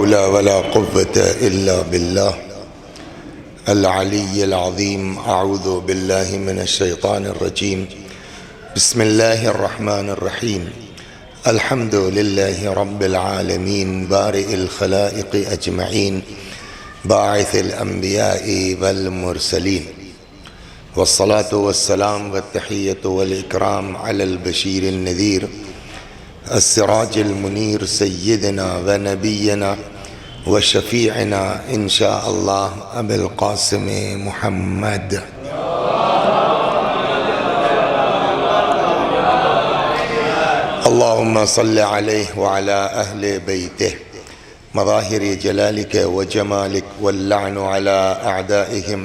حول ولا قوة إلا بالله العلي العظيم. أعوذ بالله من الشيطان الرجيم. بسم الله الرحمن الرحيم. الحمد لله رب العالمين بارئ الخلائق أجمعين باعث الأنبياء والمرسلين، والصلاة والسلام والتحية والإكرام على البشير النذير السراج المنير سيدنا ونبينا وشفيعنا إن شاء الله أبي القاسم محمد. اللهم صل عليه وعلى أهل بيته مظاهر جلالك وجمالك، واللعن على أعدائهم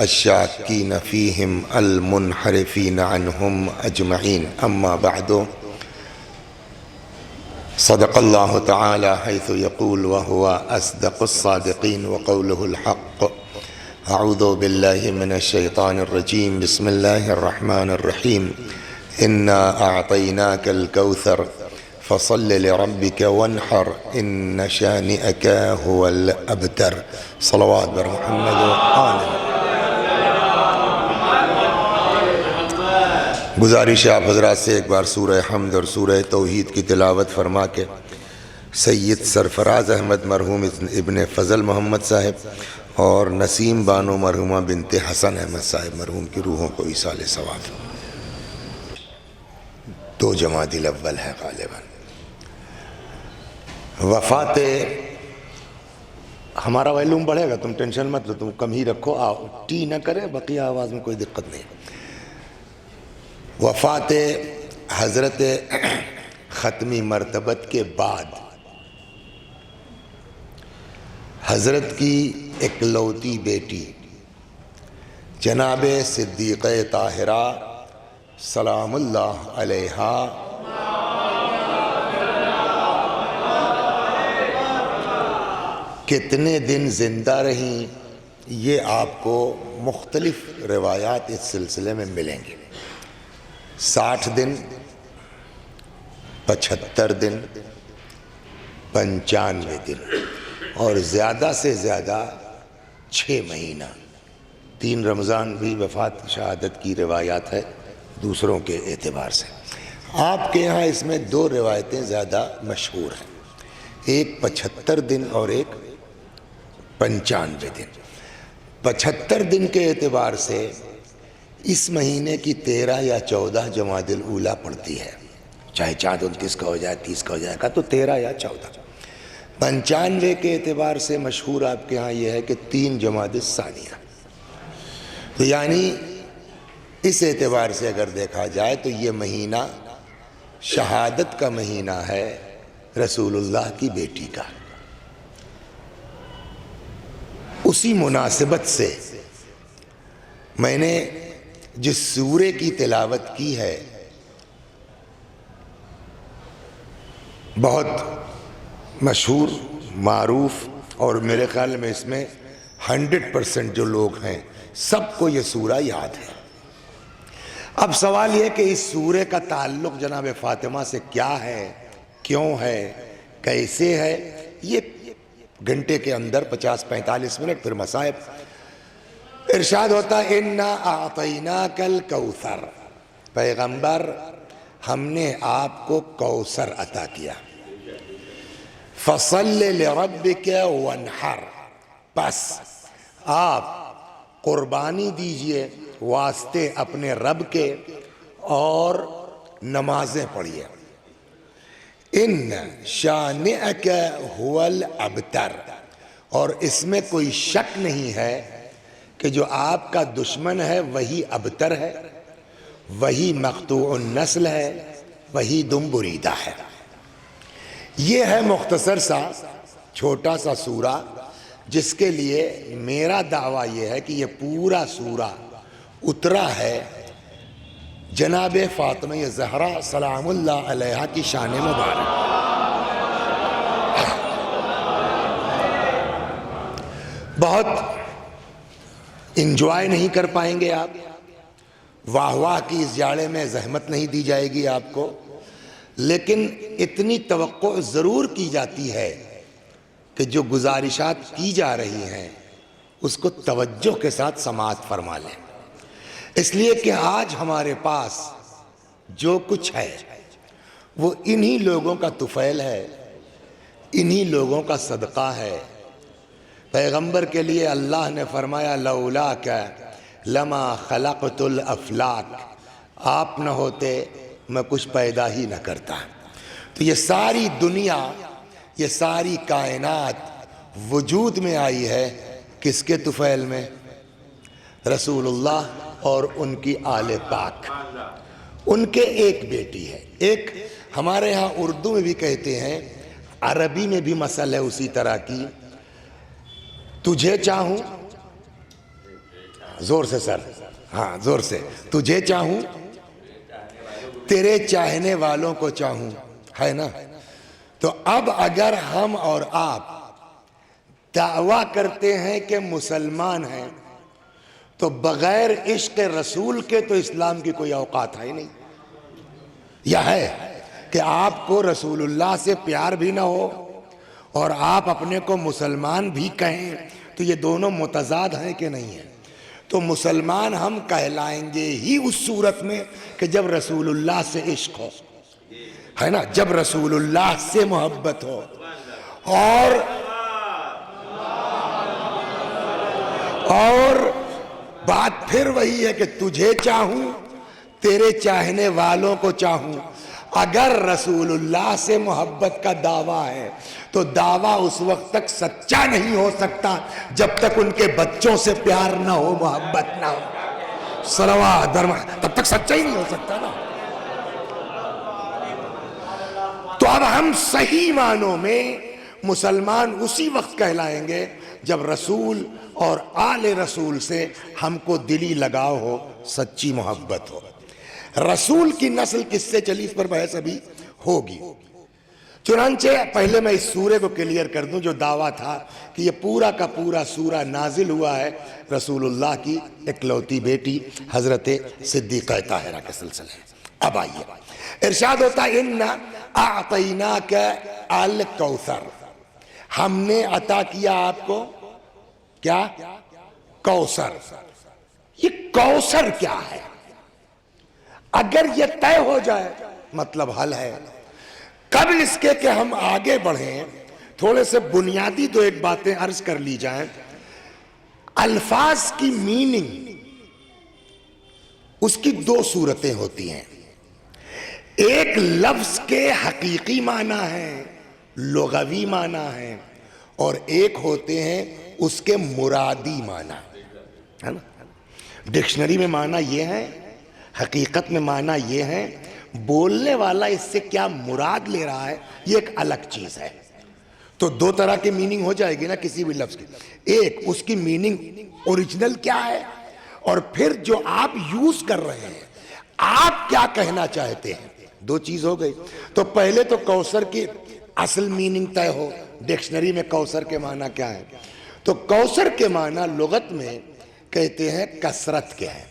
الشاكين فيهم المنحرفين عنهم أجمعين. أما بعد، صدق الله تعالى حيث يقول وهو أصدق الصادقين وقوله الحق. أعوذ بالله من الشيطان الرجيم. بسم الله الرحمن الرحيم. إنا أعطيناك الكوثر فصل لربك وانحر إن شانئك هو الأبتر. صلوات بر محمد وآله. گزارش ہے آپ حضرات سے ایک بار سورہ حمد اور سورہ توحید کی تلاوت فرما کے سید سرفراز احمد مرحوم ابن فضل محمد صاحب اور نسیم بانو مرحومہ بنت حسن احمد صاحب مرحوم کی روحوں کو ایصال ثواب. 2 جمادی الاول ہے غالباً. وفات ہمارا ویلوم بڑھے گا، تم ٹینشن مت لو، تم کم ہی رکھو، ٹی نہ کرے، بقیہ آواز میں کوئی دقت نہیں. وفات حضرت ختمی مرتبت کے بعد حضرت کی اکلوتی بیٹی جناب صدیقہ طاہرہ سلام اللہ علیہا کتنے دن زندہ رہیں، یہ آپ کو مختلف روایات اس سلسلے میں ملیں گے. 60 دن، 75 دن، 95 دن اور زیادہ سے زیادہ 6 مہینہ. 3 رمضان بھی وفات شہادت کی روایات ہے دوسروں کے اعتبار سے. آپ کے ہاں اس میں 2 روایتیں زیادہ مشہور ہیں، ایک 75 دن اور ایک 95 دن. 75 دن کے اعتبار سے اس مہینے کی 13 یا 14 جمادی الاولیٰ پڑتی ہے، چاہے چاند 29 کا ہو جائے، 30 کا ہو جائے گا تو 13 یا 14. 95 کے اعتبار سے مشہور آپ کے ہاں یہ ہے کہ 3 جمادی الثانیہ. تو یعنی اس اعتبار سے اگر دیکھا جائے تو یہ مہینہ شہادت کا مہینہ ہے رسول اللہ کی بیٹی کا. اسی مناسبت سے میں نے جس سورے کی تلاوت کی ہے بہت مشہور، معروف، اور میرے خیال میں اس میں 100% جو لوگ ہیں سب کو یہ سورہ یاد ہے. اب سوال یہ کہ اس سورے کا تعلق جناب فاطمہ سے کیا ہے، کیوں ہے، کیسے ہے، یہ گھنٹے کے اندر 50-45 منٹ پھر مصائب. ارشاد ہوتا ہے اِنَّا أَعْطَيْنَاكَ الْكَوْثَرَ، پیغمبر ہم نے آپ کو کوثر عطا کیا. فَصَلِّ لِرَبِّكَ وَانْحَرْ، پس آپ قربانی دیجئے واسطے اپنے رب کے اور نمازیں پڑھیے. إِنَّ شَانِئَكَ هُوَ الْأَبْتَرُ، اور اس میں کوئی شک نہیں ہے کہ جو آپ کا دشمن ہے وہی ابتر ہے، وہی مقطوع النسل ہے، وہی دم بریدہ ہے. یہ ہے مختصر سا چھوٹا سا سورہ جس کے لیے میرا دعویٰ یہ ہے کہ یہ پورا سورہ اترا ہے جناب فاطمہ زہرا سلام اللہ علیہا کی شان مبارک. بہت انجوائے نہیں کر پائیں گے آپ، واہ واہ کی اس جاڑے میں زحمت نہیں دی جائے گی آپ کو، لیکن اتنی توقع ضرور کی جاتی ہے کہ جو گزارشات کی جا رہی ہیں اس کو توجہ کے ساتھ سماعت فرما لیں، اس لیے کہ آج ہمارے پاس جو کچھ ہے وہ انہی لوگوں کا طفیل ہے، انہی لوگوں کا صدقہ ہے۔ پیغمبر کے لیے اللہ نے فرمایا لولاک لما خلقت الافلاک، آپ نہ ہوتے میں کچھ پیدا ہی نہ کرتا۔ تو یہ ساری دنیا، یہ ساری کائنات وجود میں آئی ہے کس کے طفیل میں؟ رسول اللہ اور ان کی آل پاک، ان کے ایک بیٹی ہے۔ ایک ہمارے ہاں اردو میں بھی کہتے ہیں، عربی میں بھی مسئلہ ہے اسی طرح کی، تجھے چاہوں، زور سے سر، ہاں زور سے، تجھے چاہوں تیرے چاہنے والوں کو چاہوں، ہے نا؟ تو اب اگر ہم اور آپ دعویٰ کرتے ہیں کہ مسلمان ہیں تو بغیر عشق رسول کے تو اسلام کی کوئی اوقات ہے ہی نہیں۔ یا ہے کہ آپ کو رسول اللہ سے پیار بھی نہ ہو اور آپ اپنے کو مسلمان بھی کہیں، تو یہ دونوں متضاد ہیں کہ نہیں ہیں؟ تو مسلمان ہم کہلائیں گے ہی اس صورت میں کہ جب رسول اللہ سے عشق ہو، ہے نا، جب رسول اللہ سے محبت ہو۔ اور بات پھر وہی ہے کہ تجھے چاہوں تیرے چاہنے والوں کو چاہوں۔ اگر رسول اللہ سے محبت کا دعویٰ ہے تو دعویٰ اس وقت تک سچا نہیں ہو سکتا جب تک ان کے بچوں سے پیار نہ ہو، محبت نہ ہو، صلوات تب تک سچا ہی نہیں ہو سکتا نا۔ تو اب ہم صحیح معنوں میں مسلمان اسی وقت کہلائیں گے جب رسول اور آل رسول سے ہم کو دلی لگاؤ ہو، سچی محبت ہو۔ رسول کی نسل کس سے چلی، اس پر بحث ابھی ہوگی۔ چنانچہ پہلے میں اس سورے کو کلیئر کر دوں، جو دعویٰ تھا کہ یہ پورا کا پورا سورہ نازل ہوا ہے رسول اللہ کی اکلوتی بیٹی حضرت صدیقہ طاہرہ کے سلسلے۔ اب آئیے، ارشاد ہوتا ہے اِنَّا أَعْطَيْنَاكَ الْكَوْثَرَ، ہم نے عطا کیا آپ کو کیا؟ کوثر۔ یہ کوثر کیا ہے؟ اگر یہ طے ہو جائے مطلب حل ہے۔ قبل اس کے کہ ہم آگے بڑھیں، تھوڑے سے بنیادی دو ایک باتیں عرض کر لی جائیں۔ الفاظ کی میننگ، اس کی دو صورتیں ہوتی ہیں، ایک لفظ کے حقیقی معنی ہے، لغوی معنی ہے، اور ایک ہوتے ہیں اس کے مرادی معنی، ہے نا؟ ڈکشنری میں معنی یہ ہے، حقیقت میں معنی یہ ہے، بولنے والا اس سے کیا مراد لے رہا ہے یہ ایک الگ چیز ہے۔ تو دو طرح کی میننگ ہو جائے گی نا کسی بھی لفظ کی، ایک اس کی میننگ اوریجنل کیا ہے، اور پھر جو آپ یوز کر رہے ہیں آپ کیا کہنا چاہتے ہیں، دو چیز ہو گئی۔ تو پہلے تو کوثر کی اصل میننگ طے ہو، ڈکشنری میں کوثر کے معنی کیا ہے؟ تو کوثر کے معنی لغت میں کہتے ہیں کثرت کے ہیں۔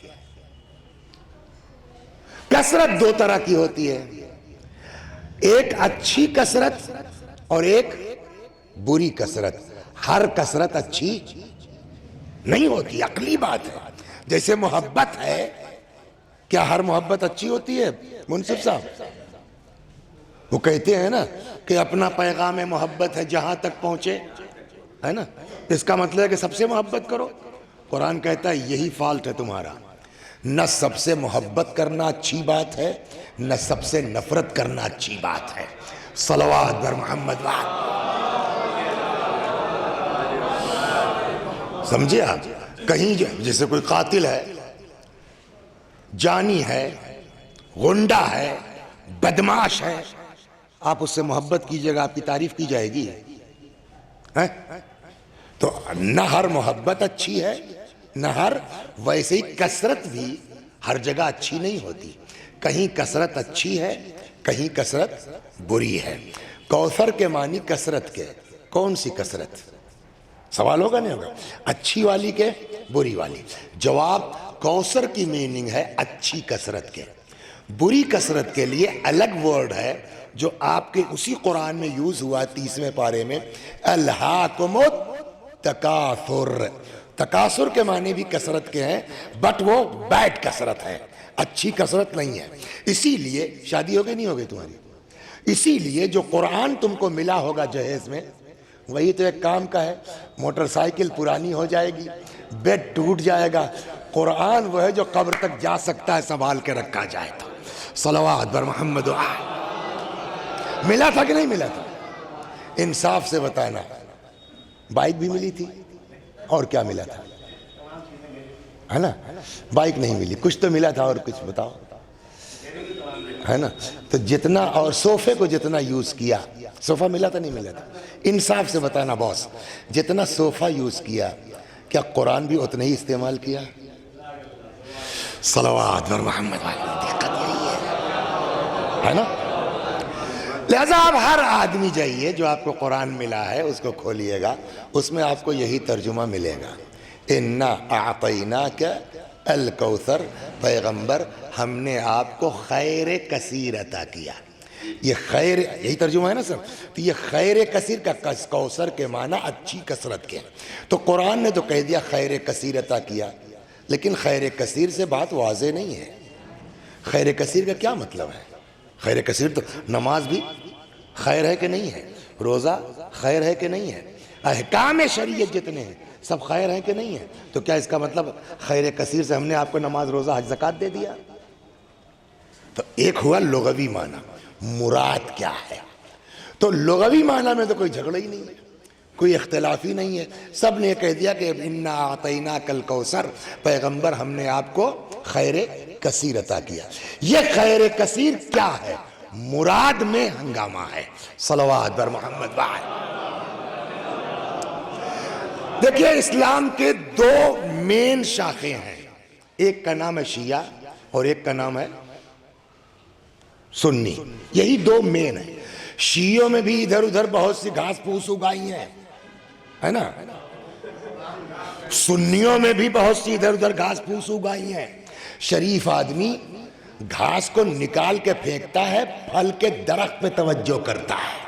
کثرت دو طرح کی ہوتی ہے، ایک اچھی کثرت اور ایک بری کثرت۔ ہر کثرت اچھی نہیں ہوتی، عقلی بات ہے۔ جیسے محبت ہے، کیا ہر محبت اچھی ہوتی ہے؟ منصف صاحب وہ کہتے ہیں نا کہ اپنا پیغام محبت ہے جہاں تک پہنچے، ہے نا، اس کا مطلب ہے کہ سب سے محبت کرو۔ قرآن کہتا ہے یہی فالٹ ہے تمہارا، نہ سب سے محبت کرنا اچھی بات ہے، نہ سب سے نفرت کرنا اچھی بات ہے۔ صلوات بر محمد وعد، سمجھے آپ؟ کہیں جیسے کوئی قاتل ہے، جانی ہے، غنڈہ ہے، بدماش ہے، آپ اس سے محبت کیجئے گا، آپ کی تعریف کی جائے گی؟ تو نہ ہر محبت اچھی ہے، نہ ہر، ویسے ہی کثرت بھی ہر جگہ اچھی نہیں ہوتی، کہیں کثرت اچھی ہے، کہیں کثرت بری ہے۔ کوثر کے معنی کثرت کے، کون سی کثرت؟ سوال ہوگا نہیں ہوگا؟ اچھی والی کے بری والی؟ جواب، کوثر کی میننگ ہے اچھی کثرت کے، بری کثرت کے لیے الگ ورڈ ہے، جو آپ کے اسی قرآن میں یوز ہوا 30ویں پارے میں، الہاکم التکاثر۔ تکاثر کے معنی بھی کثرت کے ہیں، بٹ وہ بیڈ کثرت ہے، اچھی کثرت نہیں ہے۔ اسی لیے شادی ہو گئی نہیں ہو گئی تمہاری؟ اسی لیے جو قرآن تم کو ملا ہوگا جہیز میں، وہی تو ایک کام کا ہے۔ موٹر سائیکل پرانی ہو جائے گی، بیڈ ٹوٹ جائے گا، قرآن وہ ہے جو قبر تک جا سکتا ہے، سنبھال کے رکھا جائے تو۔ صلوات بر محمد و آل۔ ملا تھا کہ نہیں ملا تھا؟ انصاف سے بتانا۔ بائک بھی ملی تھی، اور کیا ملا تھا؟ ہے نا؟ بائک نہیں ملی، کچھ تو ملا تھا، اور کچھ بتاؤ، ہے نا؟ تو جتنا، اور صوفے کو جتنا یوز کیا، صوفہ ملا تھا نہیں ملا تھا؟ انصاف سے بتانا باس، جتنا صوفہ یوز کیا، کیا قرآن بھی اتنا ہی استعمال کیا؟ صلوات بر محمد والی دقت یہی ہے نا؟ لہذا آپ ہر آدمی جائیے جو آپ کو قرآن ملا ہے اس کو کھولیے گا، اس میں آپ کو یہی ترجمہ ملے گا، اِنَّا أَعْطَيْنَاكَ الکوثر۔ پیغمبر ہم نے آپ کو خیر کثیر عطا کیا۔ یہ خیر، یہی ترجمہ ہے نا سر؟ تو یہ خیر کثیر کا کوثر کے معنی اچھی کثرت کے، تو قرآن نے تو کہہ دیا خیر کثیر عطا کیا، لیکن خیر کثیر سے بات واضح نہیں ہے۔ خیر کثیر کا کیا مطلب ہے؟ خیر کثیر تو نماز بھی خیر ہے کہ نہیں ہے؟ روزہ خیر ہے کہ نہیں ہے؟ احکام شریعت جتنے ہیں سب خیر ہیں کہ نہیں ہے؟ تو کیا اس کا مطلب خیر کثیر سے ہم نے آپ کو نماز روزہ حج زکوٰۃ دے دیا؟ تو ایک ہوا لغوی معنی، مراد کیا ہے؟ تو لغوی معنی میں تو کوئی جھگڑا ہی نہیں ہے، کوئی اختلاف ہی نہیں ہے، سب نے کہہ دیا کہ اِنَّا أَعْطَيْنَاكَ الْكَوْثَرَ، پیغمبر ہم نے آپ کو خیر کثیر عطا کیا۔ یہ خیر کثیر کیا ہے؟ مراد میں ہنگامہ ہے۔ صلوات بر محمد وآل۔ دیکھیے اسلام کے دو مین شاخیں ہیں، ایک کا نام ہے شیعہ اور ایک کا نام ہے سنی، یہی دو مین ہیں۔ شیعوں میں بھی ادھر ادھر بہت سی گھاس پھوس اگائی ہیں، ہے نا؟ سنیوں میں بھی بہت سی ادھر ادھر گھاس پھوس اگائی ہیں۔ شریف آدمی گھاس کو نکال کے پھینکتا ہے، پھل کے درخت پہ توجہ کرتا ہے،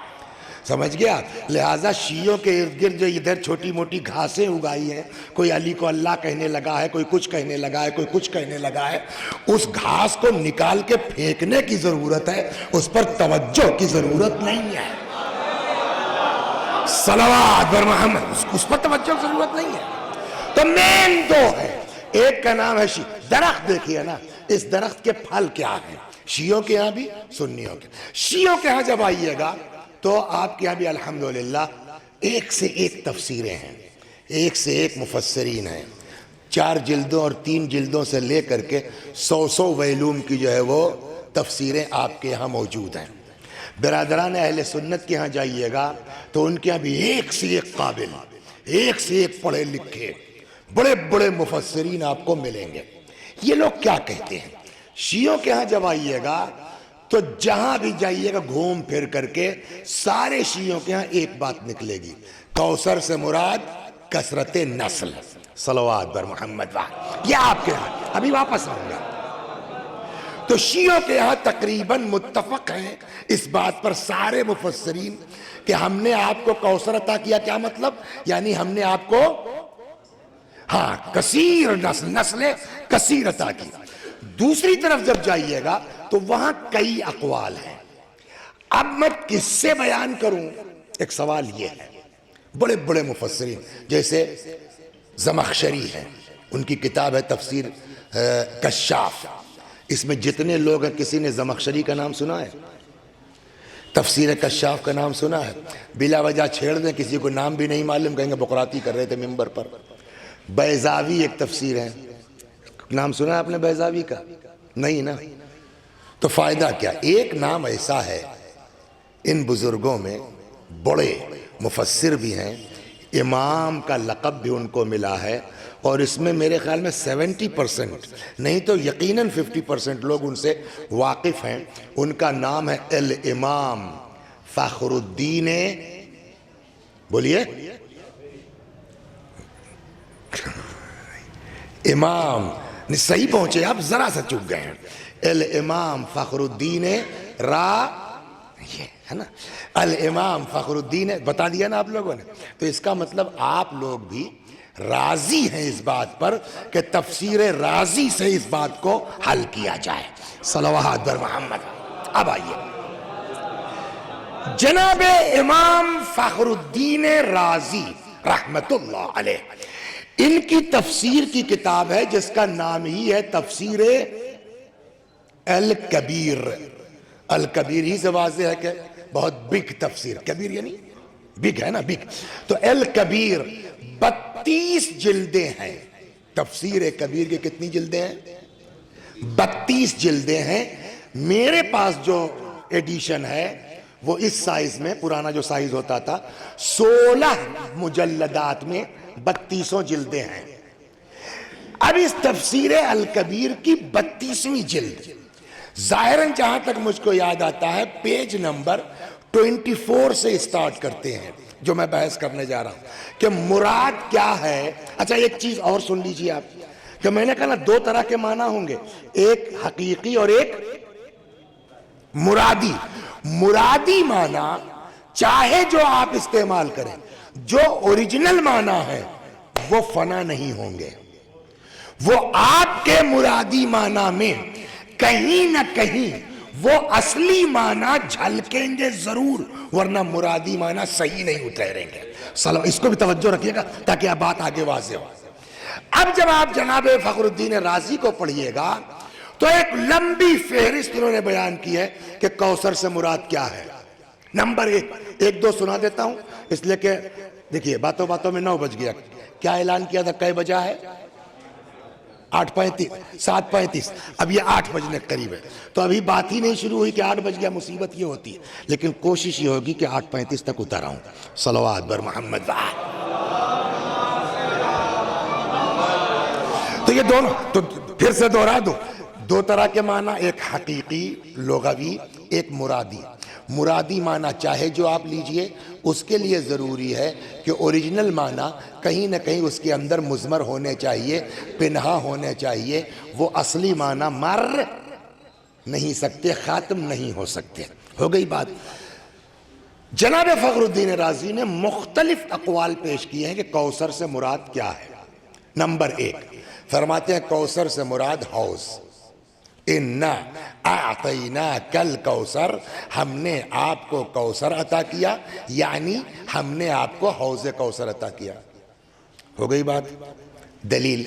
سمجھ گیا؟ لہٰذا شیعوں کے ارد گرد جو ادھر چھوٹی موٹی گھاسیں اگائی ہیں، کوئی علی کو اللہ کہنے لگا ہے، کوئی کچھ کہنے لگا ہے، کوئی کچھ کہنے لگا ہے، اس گھاس کو نکال کے پھینکنے کی ضرورت ہے، اس پر توجہ کی ضرورت نہیں ہے۔ صلوات بر محمد، اس پر توجہ کی ضرورت نہیں ہے۔ تو مین دو ہے، ایک کا نام ہے درخت۔ دیکھیے نا اس درخت کے پھل کیا ہیں، شیعوں کے ہاں بھی سنیوں کے۔ شیعوں کے ہاں جب آئیے گا تو آپ کے یہاں بھی الحمدللہ ایک سے ایک تفسیریں ہیں، ایک سے ایک مفسرین ہیں، 4 جلدوں اور 3 جلدوں سے لے کر کے 100 ویلوم کی جو ہے وہ تفسیریں آپ کے یہاں موجود ہیں۔ برادران اہل سنت کے ہاں جائیے گا تو ان کے یہاں بھی ایک سے ایک قابل، ایک سے ایک پڑھے لکھے بڑے بڑے مفسرین آپ کو ملیں گے۔ یہ لوگ کیا کہتے ہیں؟ شیعوں کے ہاں جب آئیے گا تو جہاں بھی جائیے گا گھوم پھر کر کے سارے شیعوں کے ہاں ایک بات نکلے گی، کوثر سے مراد کثرت نسل۔ صلوات بر محمد وآل۔ یہ آپ کے ہاں، ابھی واپس آؤں گا۔ تو شیعوں کے ہاں تقریباً متفق ہیں اس بات پر سارے مفسرین کہ ہم نے آپ کو کوثر عطا کیا۔ کیا مطلب؟ یعنی ہم نے آپ کو کثیر نسل کثیر عطا کی۔ دوسری طرف جب جائیے گا تو وہاں کئی اقوال ہیں۔ اب میں کس سے بیان کروں؟ ایک سوال یہ ہے، بڑے بڑے مفسرین جیسے زمخشری ہیں، ان کی کتاب ہے تفسیر کشاف، اس میں جتنے لوگ ہیں کسی نے زمخشری کا نام سنا ہے؟ تفسیر کشاف کا نام سنا ہے؟ بلا وجہ چھیڑ دیں، کسی کو نام بھی نہیں معلوم، کہیں گے بقراتی کر رہے تھے ممبر پر۔ بیضاوی ایک تفسیر ہے، نام سنا ہے آپ نے بیضاوی کا؟ نہیں نا؟ تو فائدہ کیا؟ ایک نام ایسا ہے، ان بزرگوں میں بڑے مفسر بھی ہیں، امام کا لقب بھی ان کو ملا ہے، اور اس میں میرے خیال میں 70% نہیں تو یقیناً 50% لوگ ان سے واقف ہیں۔ ان کا نام ہے الامام فخر الدین، بولیے امام، صحیح پہنچے آپ، ذرا سا چک گئے ہیں۔ الامام فخر الدین یہ ہے نا الامام فخر الدین ہے، بتا دیا نا آپ لوگوں نے. تو اس کا مطلب آپ لوگ بھی راضی ہیں اس بات پر کہ تفسیر رازی سے اس بات کو حل کیا جائے. صلوات بر محمد. اب آئیے جناب امام فخر الدین رازی رحمت اللہ علیہ، ان کی تفسیر کی کتاب ہے جس کا نام ہی ہے تفسیر الکبیر. الکبیر ہی سے واضح ہے کہ بہت بگ تفسیر، کبیر یعنی بگ ہے نا، بگ. تو الکبیر 32 جلدیں ہیں. تفسیر کبیر کی کتنی جلدیں ہیں؟ 32 جلدیں ہیں. میرے پاس جو ایڈیشن ہے وہ اس سائز میں، پرانا جو سائز ہوتا تھا 16 مجلدات میں 32 جلدیں ہیں. اب اس تفسیر الکبیر کی 32ویں جلد ظاہراً جہاں تک مجھ کو یاد آتا ہے پیج نمبر 24 سے اسٹارٹ کرتے ہیں، جو میں بحث کرنے جا رہا ہوں کہ مراد کیا ہے. اچھا ایک چیز اور سن لیجئے آپ، کہ میں نے کہا نا 2 طرح کے معنی ہوں گے، ایک حقیقی اور ایک مرادی. مرادی معنی چاہے جو آپ استعمال کریں، جو اوریجنل معنی ہے وہ فنا نہیں ہوں گے. وہ آپ کے مرادی معنی میں کہیں نہ کہیں وہ اصلی معنی جھلکیں گے ضرور، ورنہ مرادی معنی صحیح نہیں اتریں گے. اس کو بھی توجہ رکھیے گا تاکہ آپ بات آگے واضح ہو. اب جب آپ جناب فخر الدین رازی کو پڑھیے گا تو ایک لمبی فہرست انہوں نے بیان کی ہے کہ کوثر سے مراد کیا ہے. نمبر 1 ایک دو سنا دیتا ہوں اس لیے کہ دیکھیے باتوں باتوں میں 9 بج گیا. کیا اعلان کیا تھا کئے بجا ہے؟ 8:35 7:35. اب یہ 8 بجنے قریب ہے تو ابھی بات ہی نہیں شروع ہوئی کہ 8 بج گیا. مصیبت یہ ہوتی ہے، لیکن کوشش یہ ہوگی کہ 8:35 تک اتر آؤں. صلوات بر محمد. تو یہ دونوں، تو پھر سے دوہرا دو، 2 طرح کے معنی، ایک حقیقی لغوی، ایک مرادی. مرادی معنی چاہے جو آپ لیجئے، اس کے لیے ضروری ہے کہ اوریجنل معنی کہیں نہ کہیں اس کے اندر مضمر ہونے چاہیے، پنہا ہونے چاہیے. وہ اصلی معنی مر نہیں سکتے، ختم نہیں ہو سکتے. ہو گئی بات. جناب فخر الدین رازی نے مختلف اقوال پیش کیے ہیں کہ کوثر سے مراد کیا ہے. نمبر 1 فرماتے ہیں کوثر سے مراد حوض. اِنَّا أَعْطَيْنَاكَ الْكَوْثَرَ، ہم نے آپ کو کوثر عطا کیا، یعنی ہم نے آپ کو حوض کوثر عطا کیا. ہو گئی بات. دلیل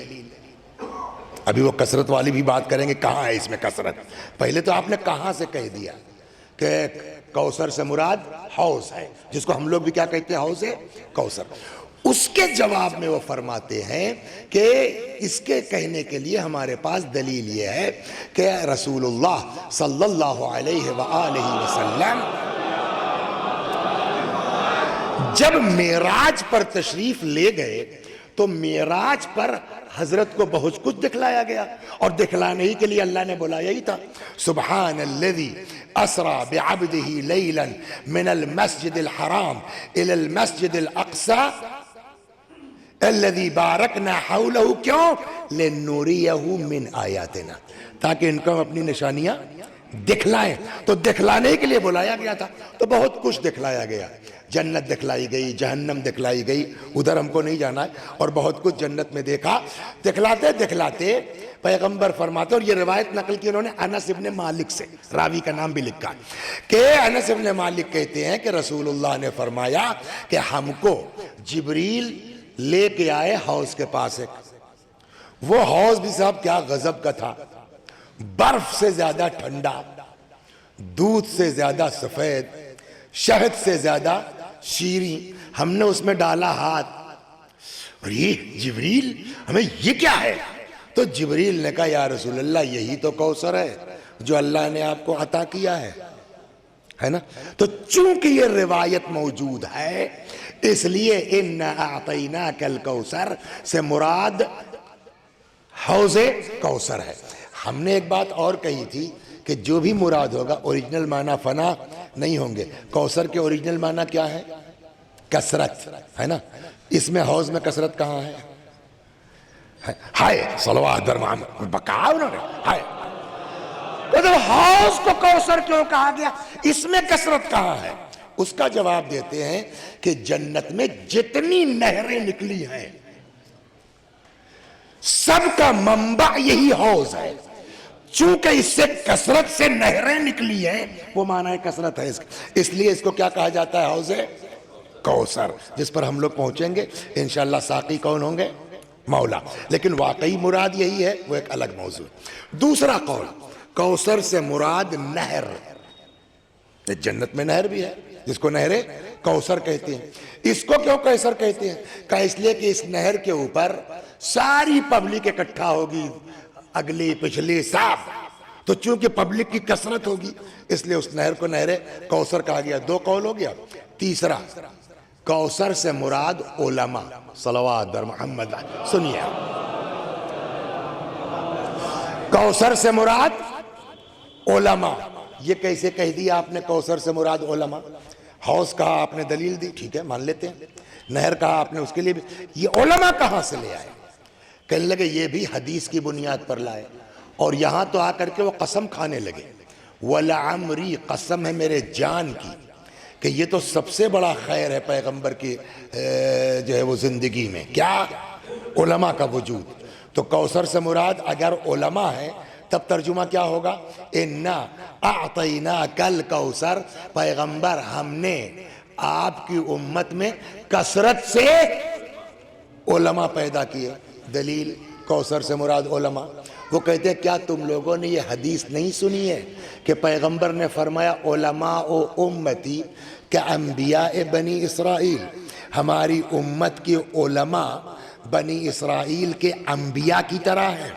ابھی وہ کثرت والی بھی بات کریں گے، کہاں ہے اس میں کثرت. پہلے تو آپ نے کہاں سے کہہ دیا کہ کوثر سے مراد حوض ہے، جس کو ہم لوگ بھی کیا کہتے ہیں، حوض کوثر. اس کے جواب میں وہ فرماتے ہیں کہ اس کے کہنے کے لیے ہمارے پاس دلیل یہ ہے کہ رسول اللہ صلی اللہ علیہ وآلہ وسلم جب معراج پر تشریف لے گئے تو معراج پر حضرت کو بہت کچھ دکھلایا گیا، اور دکھلانے ہی کے لیے اللہ نے بلایا ہی تھا. سبحان الذی اسرا بعبدہ لیلا من المسجد الحرام الى المسجد الاقصى الذي بارکنا حولہ. کیوں؟ لنوریہ من آیاتنا، تاکہ ان کو ہم اپنی نشانیاں دکھلائیں. تو دکھلانے کے لیے بلایا گیا تھا، تو بہت کچھ دکھلایا گیا. جنت دکھلائی گئی، جہنم دکھلائی گئی، ادھر ہم کو نہیں جانا ہے، اور بہت کچھ جنت میں دیکھا. دکھلاتے دکھلاتے پیغمبر فرماتے، اور یہ روایت نقل کی انہوں نے انس ابن مالک سے، راوی کا نام بھی لکھا کہ انس ابن مالک کہتے ہیں کہ رسول اللہ نے فرمایا کہ ہم کو جبریل لے کے آئے حوض کے پاس. ایک وہ حوض بھی صاحب کیا غضب کا تھا، برف سے زیادہ ٹھنڈا، دودھ سے زیادہ سفید، شہد سے زیادہ شیریں. ہم نے اس میں ڈالا ہاتھ، اور یہ جبریل ہمیں یہ کیا ہے؟ تو جبریل نے کہا یا رسول اللہ یہی تو کوثر ہے جو اللہ نے آپ کو عطا کیا ہے نا. تو چونکہ یہ روایت موجود ہے اس لیے اِنَّا أَعْطَيْنَاكَ الْكَوْثَرَ سے مراد حوض کوثر ہے. ہم نے ایک بات اور کہی تھی کہ جو بھی مراد ہوگا اوریجنل معنی فنا نہیں ہوں گے. کوثر کے اوریجنل معنی کیا ہے؟ کثرت ہے نا. اس میں حوض میں کثرت کہاں ہے؟ ہائے صلوات بر محمد. بکا انہوں نے ہائے تو جب حوض کو کوثر کیوں کہا گیا، اس میں کثرت کہاں ہے؟ اس کا جواب دیتے ہیں کہ جنت میں جتنی نہریں نکلی ہیں سب کا منبع یہی حوض ہے، چونکہ اس سے کثرت سے نہریں نکلی ہیں، وہ معنی کثرت ہے اس لیے اس کو کیا کہا جاتا ہے؟ حوض کوثر، جس پر ہم لوگ پہنچیں گے انشاءاللہ۔ ساقی کون ہوں گے؟ مولا، لیکن واقعی مراد یہی ہے، وہ ایک الگ موضوع ہے۔ دوسرا قول، کوثر سے مراد نہر، جنت میں نہر بھی ہے جس کو نہر کوثر کہتے ہیں۔ اس کو کیوں کوثر کہتے ہیں؟ کہ اس لیے کہ اس نہر کے اوپر ساری پبلک اکٹھا ہوگی، اگلی پچھلی سب، تو چونکہ پبلک کی کثرت ہوگی اس لیے اس نہر کو نہر کوثر کہا گیا۔ دو قول ہو گیا۔ تیسرا، کوثر سے مراد علماء، صلوات بر محمد، سنیے، کوثر سے مراد علماء۔ یہ کیسے کہہ دیا آپ نے کوثر سے مراد علماء؟ حوض کہا آپ نے، دلیل دی، ٹھیک ہے مان لیتے ہیں، نہر کہا آپ نے، اس کے لیے بھی یہ علماء کہاں سے لے آئے؟ کہنے لگے یہ بھی حدیث کی بنیاد پر لائے، اور یہاں تو آ کر کے وہ قسم کھانے لگے، وَلَعَمْرِي، قسم ہے میرے جان کی کہ یہ تو سب سے بڑا خیر ہے پیغمبر کی جو ہے وہ زندگی میں، کیا؟ علماء کا وجود۔ تو کوثر سے مراد اگر علماء ہے تب ترجمہ کیا ہوگا؟ اِنَّا أَعْطَيْنَاكَ الْكَوْثَرَ، پیغمبر ہم نے آپ کی امت میں کثرت سے علماء پیدا کیے۔ دلیل، کوثر سے مراد علماء۔ وہ کہتے ہیں کیا تم لوگوں نے یہ حدیث نہیں سنی ہے کہ پیغمبر نے فرمایا علماء امتی کہ انبیاء بنی اسرائیل، ہماری امت کے علماء بنی اسرائیل کے انبیاء کی طرح ہیں۔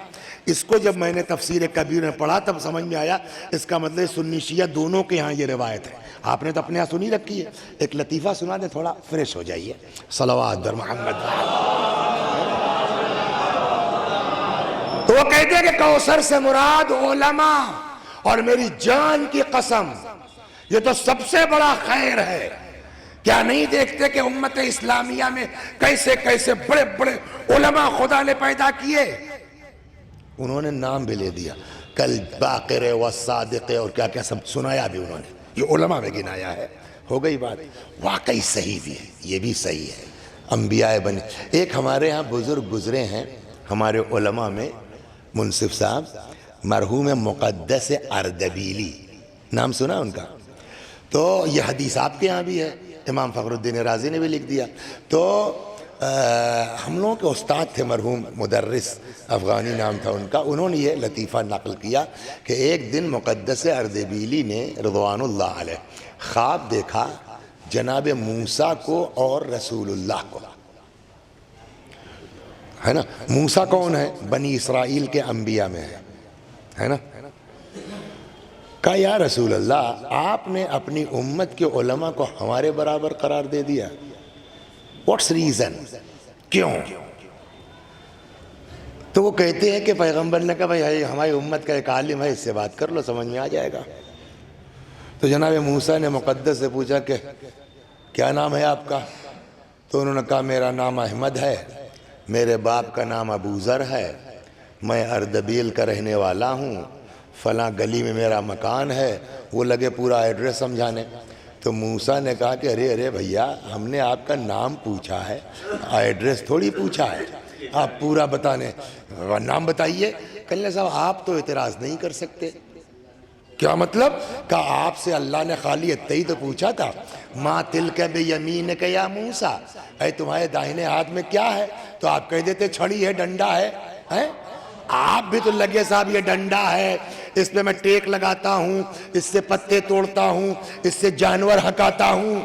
اس کو جب میں نے تفسیر کبیر میں پڑھا تب سمجھ میں آیا اس کا مطلب سنی شیعہ دونوں کے ہاں یہ روایت ہے۔ آپ نے تو اپنے ہاں سنی رکھی ہے، ایک لطیفہ سنا دے، تھوڑا فریش ہو جائیے، صلوات بر محمد۔ تو وہ کہتے ہیں کہ کوثر سے مراد علماء، اور میری جان کی قسم یہ تو سب سے بڑا خیر ہے۔ کیا نہیں دیکھتے کہ امت اسلامیہ میں کیسے کیسے بڑے بڑے علماء خدا نے پیدا کیے؟ انہوں نے نام بھی لے دیا، کل باقر والصادق اور کیا کیا سب سنایا بھی انہوں نے، یہ علماء میں گنایا ہے۔ ہو گئی بات، واقعی صحیح بھی ہے، یہ بھی صحیح ہے، انبیاء بنے۔ ایک ہمارے ہاں بزرگ گزرے ہیں ہمارے علماء میں، منصف صاحب، مرحوم مقدس اردبیلی، نام سنا ان کا؟ تو یہ حدیث آپ کے ہاں بھی ہے، امام فخر الدین رازی نے بھی لکھ دیا۔ تو ہم لوگوں کے استاد تھے مرحوم مدرس افغانی نام تھا ان کا، انہوں نے یہ لطیفہ نقل کیا کہ ایک دن مقدس اردبیلی نے رضوان اللہ علیہ خواب دیکھا جناب موسیٰ کو اور رسول اللہ کو، ہے نا؟ موسیٰ کون ہے؟ بنی اسرائیل کے انبیاء میں ہے نا؟ کہا یا رسول اللہ، آپ نے اپنی امت کے علماء کو ہمارے برابر قرار دے دیا، واٹس ریزن، کیوں؟ تو وہ کہتے ہیں کہ پیغمبر نے کہا بھائی ہماری امت کا ایک عالم ہے، اس سے بات کر لو، سمجھ میں آ جائے گا۔ تو جناب موسیٰ نے مقدس سے پوچھا کہ کیا نام ہے آپ کا؟ تو انہوں نے کہا میرا نام احمد ہے، میرے باپ کا نام ابو ذر ہے، میں اردبیل کا رہنے والا ہوں، فلاں گلی میں میرا مکان ہے۔ وہ لگے پورا ایڈریس سمجھانے۔ تو موسیٰ نے کہا کہ ارے بھیا، ہم نے آپ کا نام پوچھا ہے، ایڈریس تھوڑی پوچھا ہے، آپ پورا بتانے، نام بتائیے۔ کہنے صاحب آپ تو اعتراض نہیں کر سکتے۔ کیا مطلب؟ کہا آپ سے اللہ نے خالی اتنا ہی تو پوچھا تھا، ما تلک بیمینک یا موسیٰ، اے تمہارے داہنے ہاتھ میں کیا ہے؟ تو آپ کہہ دیتے چھڑی ہے، ڈنڈا ہے۔ آپ بھی تو لگے صاحب یہ ڈنڈا ہے، اس پہ میں ٹیک لگاتا ہوں، اس سے پتے توڑتا ہوں، اس سے جانور ہکاتا ہوں۔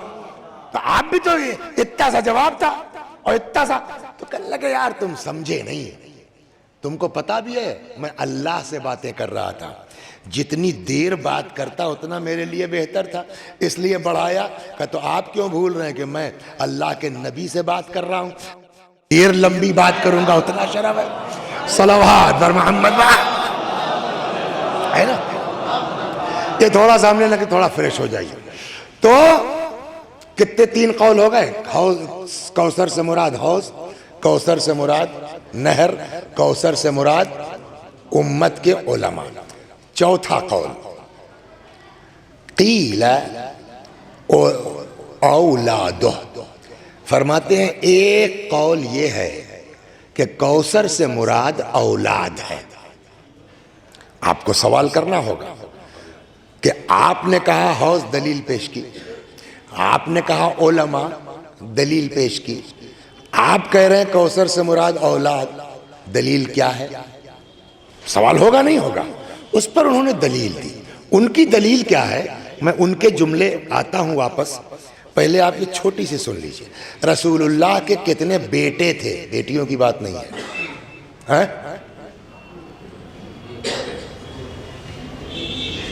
تو آپ بھی تو اتنا سا جواب تھا اور اتنا سا۔ تو کہنے لگے یار تم سمجھے نہیں، تم کو پتا بھی ہے میں اللہ سے باتیں کر رہا تھا، جتنی دیر بات کرتا اتنا میرے لیے بہتر تھا، اس لیے بڑھایا۔ کہ تو آپ کیوں بھول رہے ہیں کہ میں اللہ کے نبی سے بات کر رہا ہوں، دیر لمبی بات کروں گا اتنا شرف ہے۔ صلوات بر محمد، ہے نا؟ یہ تھوڑا سامنے لگے، تھوڑا فریش ہو جائیے۔ تو کتنے تین قول ہو گئے؟ کوثر سے مراد حوض، کوثر سے مراد نہر، کوثر سے مراد امت کے علماء۔ چوتھا قول قیل اولادہ، فرماتے ہیں ایک قول یہ ہے کہ کوثر سے مراد اولاد ہے۔ آپ کو سوال کرنا ہوگا کہ آپ نے کہا حوض دلیل پیش کی، آپ نے کہا علماء دلیل پیش کی، آپ کہہ رہے ہیں کوثر سے مراد اولاد، دلیل کیا ہے؟ سوال ہوگا نہیں ہوگا؟ اس پر انہوں نے دلیل دی۔ ان کی دلیل کیا ہے؟ میں ان کے جملے آتا ہوں واپس، پہلے آپ یہ چھوٹی سی سن لیجئے۔ رسول اللہ کے کتنے بیٹے تھے؟ بیٹیوں کی بات نہیں ہے،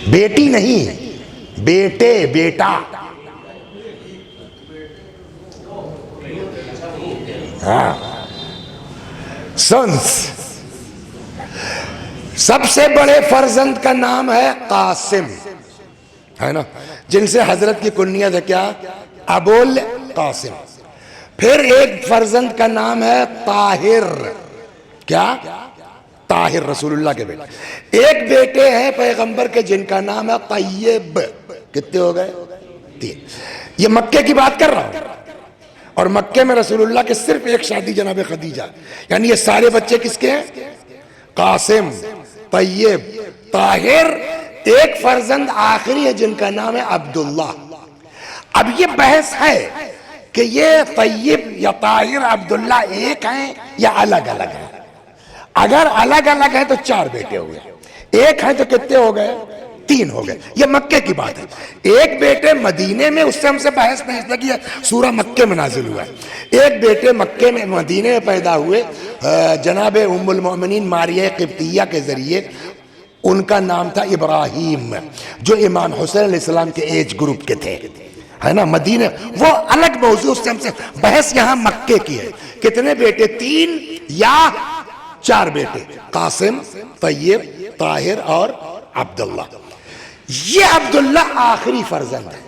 بیٹی نہیں، بیٹے، بیٹا، سنس۔ سب سے بڑے فرزند کا نام ہے قاسم، ہے نا، جن سے حضرت کی کنیت ہے کیا؟ ابوال قاسم۔ پھر ایک فرزند کا نام ہے طاہر، کیا؟ طاہر، رسول اللہ کے بیٹے۔ ایک بیٹے ہیں پیغمبر کے جن کا نام ہے طیب۔ کتنے ہو گئے؟ 3۔ یہ مکے کی بات کر رہا ہوں، اور مکے میں رسول اللہ کے صرف ایک شادی جناب خدیجہ، یعنی یہ سارے بچے کس کے ہیں؟ قاسم، طیب، طاہر۔ ایک فرزند آخری ہے جن کا نام ہے عبداللہ۔ اب یہ بحث ہے کہ یہ طیب یا طاہر عبداللہ ایک ہیں یا الگ الگ ہیں۔ اگر الگ الگ ہیں تو 4 بیٹے ہو گئے، ایک ہیں تو کتنے ہو گئے؟ 3 ہو گئے۔ یہ مکے کی بات ہے۔ ایک بیٹے مدینے میں، اس سے ہم سے بحث نہیں، اس لگی ہے سورہ مکے میں نازل ہوا ہے۔ ایک بیٹے مکے میں، مدینے میں پیدا ہوئے، جناب ام المؤمنین ماریہ قبطیہ کے ذریعے۔ ان کا نام تھا ابراہیم، جو امام حسین علیہ السلام کے ایج گروپ کے تھے، ہے نا۔ مدینے وہ الگ موضوع، اس سے ہم سے بحث یہاں مکے کی ہے۔ کتنے بیٹے؟ 3 یا 4 بیٹے، قاسم، طیب، طاہر اور عبداللہ۔ یہ عبداللہ آخری فرزند ہے،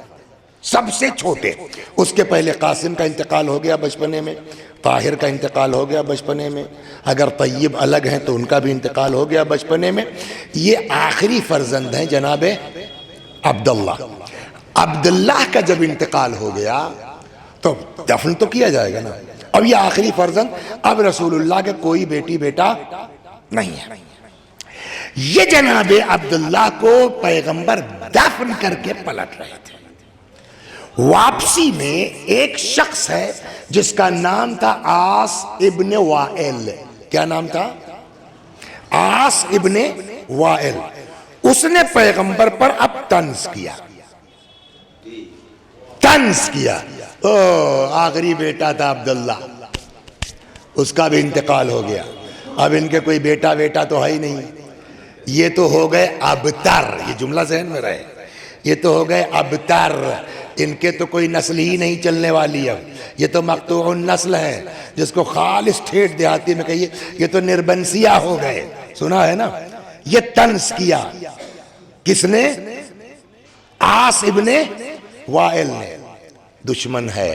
سب سے چھوٹے۔ اس کے پہلے قاسم کا انتقال ہو گیا بچپنے میں، طاہر کا انتقال ہو گیا بچپنے میں، اگر طیب الگ ہیں تو ان کا بھی انتقال ہو گیا بچپنے میں۔ یہ آخری فرزند ہیں جناب عبداللہ۔ عبداللہ کا جب انتقال ہو گیا تو دفن تو کیا جائے گا نا، اب یہ آخری فرزند، اب رسول اللہ کے کوئی بیٹی بیٹا نہیں ہے۔ یہ جناب عبداللہ کو پیغمبر دفن کر کے پلٹ رہے تھے۔ واپسی میں ایک شخص ہے جس کا نام تھا عاص ابن وائل۔ کیا نام تھا؟ عاص ابن وائل۔ اس نے پیغمبر پر اب طنز کیا، طنز کیا۔ آخری بیٹا تھا عبداللہ، اس کا بھی انتقال ہو گیا، اب ان کے کوئی بیٹا تو ہے ہی نہیں، یہ تو ہو گئے ابتر۔ یہ جملہ ذہن میں رہے، یہ تو ہو گئے ابتر، ان کے تو کوئی نسل ہی نہیں چلنے والی۔ اب یہ تو مقطوع النسل ہے، جس کو خالص ٹھیٹ دیہاتی میں کہیے، یہ تو نربنسیہ ہو گئے۔ سنا ہے نا؟ یہ طنز کیا کس نے؟ عاص ابن وائل نے۔ دشمن ہے،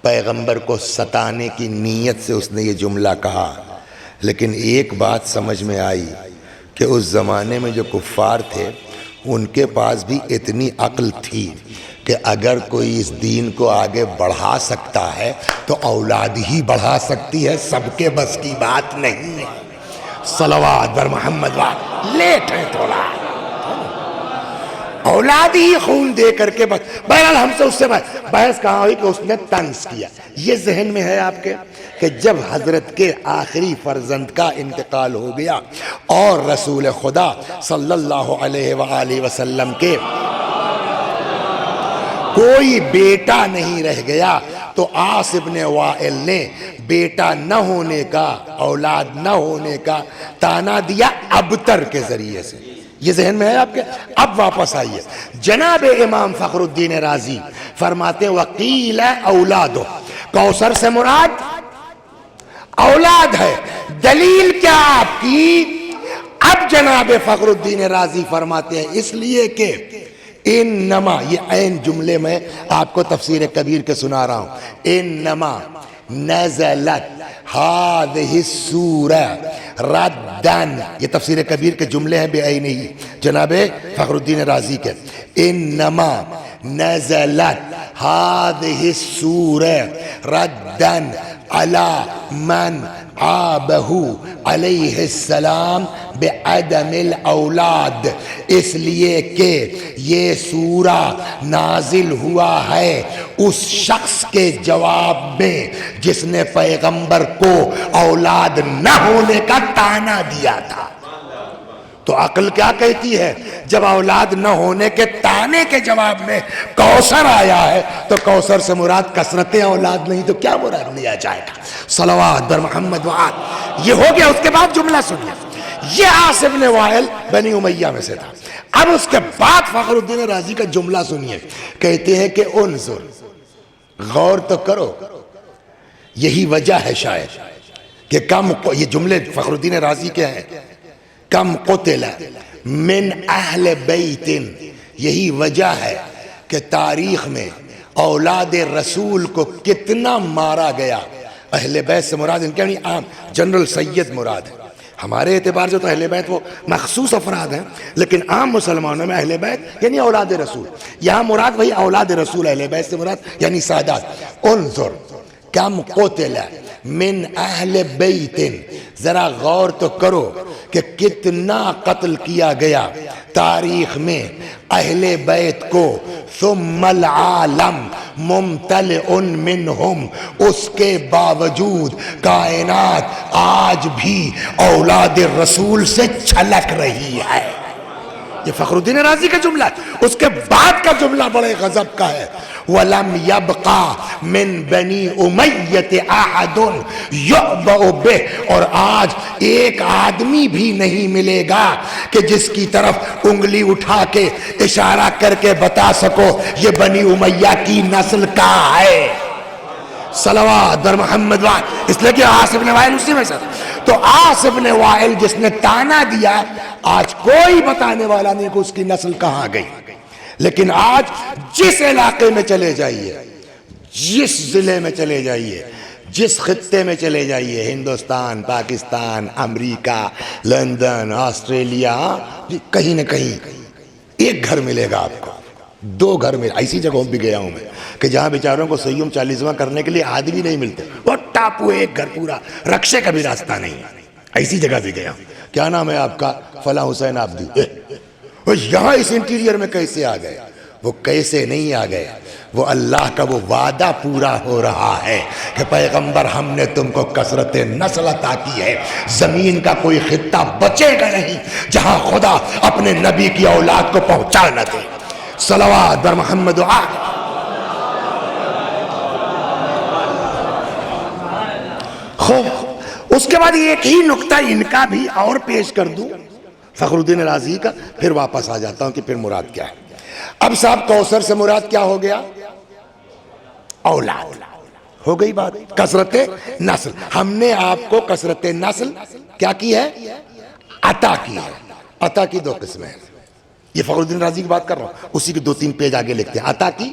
پیغمبر کو ستانے کی نیت سے اس نے یہ جملہ کہا، لیکن ایک بات سمجھ میں آئی کہ اس زمانے میں جو کفار تھے ان کے پاس بھی اتنی عقل تھی کہ اگر کوئی اس دین کو آگے بڑھا سکتا ہے تو اولاد ہی بڑھا سکتی ہے، سب کے بس کی بات نہیں ہے۔ صلوات بر محمد وآلہ۔ لیٹ ہے تھوڑا، اولاد ہی خون دے کر کے بس۔ بہرحال ہم سے اس سے بحث کہاں ہوئی کہ اس نے طنز کیا۔ یہ ذہن میں ہے آپ کے کہ جب حضرت کے آخری فرزند کا انتقال ہو گیا اور رسول خدا صلی اللہ علیہ وآلہ وسلم کے کوئی بیٹا نہیں رہ گیا تو عاص ابن وائل نے بیٹا نہ ہونے کا، اولاد نہ ہونے کا تانا دیا ابتر کے ذریعے سے۔ یہ ذہن میں ہے آپ کے؟ اب واپس آئیے، جناب امام فخر الدین رازی فرماتے وقیل اولادو، کوثر سے مراد اولاد ہے۔ دلیل کیا آپ کی؟ اب جناب فخر الدین رازی فرماتے ہیں اس لیے کہ انما، یہ عین جملے میں آپ کو تفسیر کبیر کے سنا رہا ہوں، انما نزلت هذه السورة ردن، یہ تفسیر کبیر کے جملے ہیں بے عینی جناب فخر الدین رازی کے. انما نزلت هذه السورة ردن على من عابه علیہ السلام بعدم الاولاد، اس لیے کہ یہ سورہ نازل ہوا ہے اس شخص کے جواب میں جس نے پیغمبر کو اولاد نہ ہونے کا طعنہ دیا تھا. تو عقل کیا کہتی ہے؟ جب اولاد نہ ہونے کے طعنے کے جواب میں کوثر آیا ہے تو کوثر سے مراد کثرت اولاد نہیں تو کیا مراد لیا جائے گا؟ صلوات بر محمد وآل. یہ ہو گیا. اس کے بعد جملہ سنیے، یہ عاص بن وائل بنی امیہ میں سے تھا. اب اس کے بعد فخر الدین رازی کا جملہ سنیے، کہتے ہیں کہ انظر، غور تو کرو، یہی وجہ ہے شاید کہ کم، یہ جملے فخر الدین رازی کے ہیں، کم قتل من اہل بیت، یہی وجہ ہے کہ تاریخ میں اولاد رسول کو کتنا مارا گیا. اہل بیت سے مراد ان کے نہیں عام جنرل سید مراد ہے. ہمارے اعتبار سے تو اہل بیت وہ مخصوص افراد ہیں، لیکن عام مسلمانوں میں اہل بیت یعنی اولاد رسول. یہاں مراد وہی اولاد رسول، اہل بیت سے مراد یعنی سادات. انظر کم قتل من اہل بیت، ذرا غور تو کرو کہ کتنا قتل کیا گیا تاریخ میں اہل بیت کو. ثم العالم ممتلئ منہم، اس کے باوجود کائنات آج بھی اولاد رسول سے چھلک رہی ہے. یہ فخر الدین رازی کا جملہ ہے. اس کے بعد کا جملہ بڑے غضب کا ہے. وَلَمْ يَبْقَى مِن بَنِي أُمَيَّةِ أَحَدٌ يُعْبَأُ بِهِ، اور آج ایک آدمی بھی نہیں ملے گا کہ جس کی طرف انگلی اٹھا کے اشارہ کر کے بتا سکو یہ بنی امیہ کی نسل کا ہے. صلوات بر محمد وائل. اس لیے کہ عاص بن وائل اسی میں سے. تو عاص بن وائل جس نے طعنہ دیا، آج کوئی بتانے والا نہیں کہ اس کی نسل کہاں گئی. لیکن آج جس علاقے میں چلے جائیے، جس ضلع میں چلے جائیے، جس خطے میں چلے جائیے، ہندوستان، پاکستان، امریکہ، لندن، آسٹریلیا، کہیں نہ کہیں ایک گھر ملے گا آپ کو، دو گھر ملے. ایسی جگہوں بھی گیا ہوں میں کہ جہاں بیچاروں کو سیوم چالیسواں کرنے کے لیے آدمی نہیں ملتے، وہ ٹاپو ایک گھر پورا، رکشے کا بھی راستہ نہیں. ایسی جگہ بھی گیا. کیا نام ہے آپ کا؟ فلاں حسین آبدی. یہاں اس انٹیریئر میں کیسے آ گئے؟ وہ کیسے نہیں آ گئے، وہ اللہ کا وہ وعدہ پورا ہو رہا ہے کہ پیغمبر ہم نے تم کو کثرت نسل عطا کی ہے. زمین کا کوئی خطہ بچے گا نہیں جہاں خدا اپنے نبی کی اولاد کو پہنچا نہ دے. صلوات بر محمد وآل. اس کے بعد ایک ہی نقطہ ان کا بھی اور پیش کر دوں فخر الدین رازی کا، پھر واپس آ جاتا ہوں کہ پھر مراد کیا ہے. اب صاحب کوثر سے مراد کیا ہو گیا؟ اولاد. ہو گئی بات. کثرت نسل، ہم نے آپ کو کثرت نسل کیا کی ہے؟ عطا کی ہے. عطا کی دو قسمیں ہیں. یہ فخر الدین رازی کی بات کر رہا ہوں، اسی کے دو تین پیج آگے لکھتے ہیں. عطا کی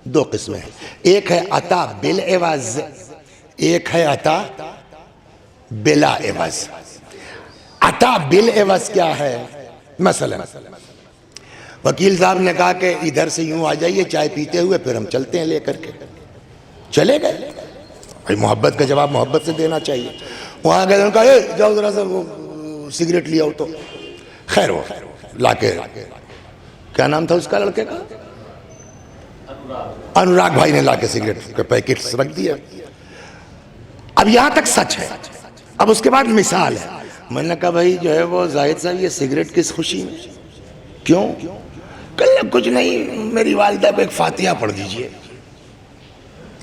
دو قسمیں ہیں. ایک ہے عطا بالعوض، ایک ہے عطا بلا عوض. عطا بالعوض کیا ہے؟ مثلا وکیل صاحب نے کہا کہ ادھر سے یوں آ جائیے چائے پیتے ہوئے، پھر ہم چلتے ہیں لے کر کے. چلے گئے. بھائی محبت کا جواب محبت سے دینا چاہیے. وہاں گئے، انہوں نے کہا جاؤ ذرا سا وہ سگریٹ لے آؤ. تو خیر وہ لا کے، کیا نام تھا اس کا لڑکے کا؟ انوراگ بھائی نے لا کے سگریٹ کے پیکٹس رکھ دیا. اب یہاں تک سچ ہے. اب اس کے بعد مثال ہے. میں نے کہا بھائی جو ہے وہ زاہد صاحب یہ سگریٹ کس خوشی میں؟ کیوں؟ کل کچھ نہیں، میری والدہ کو ایک فاتحہ پڑھ دیجئے.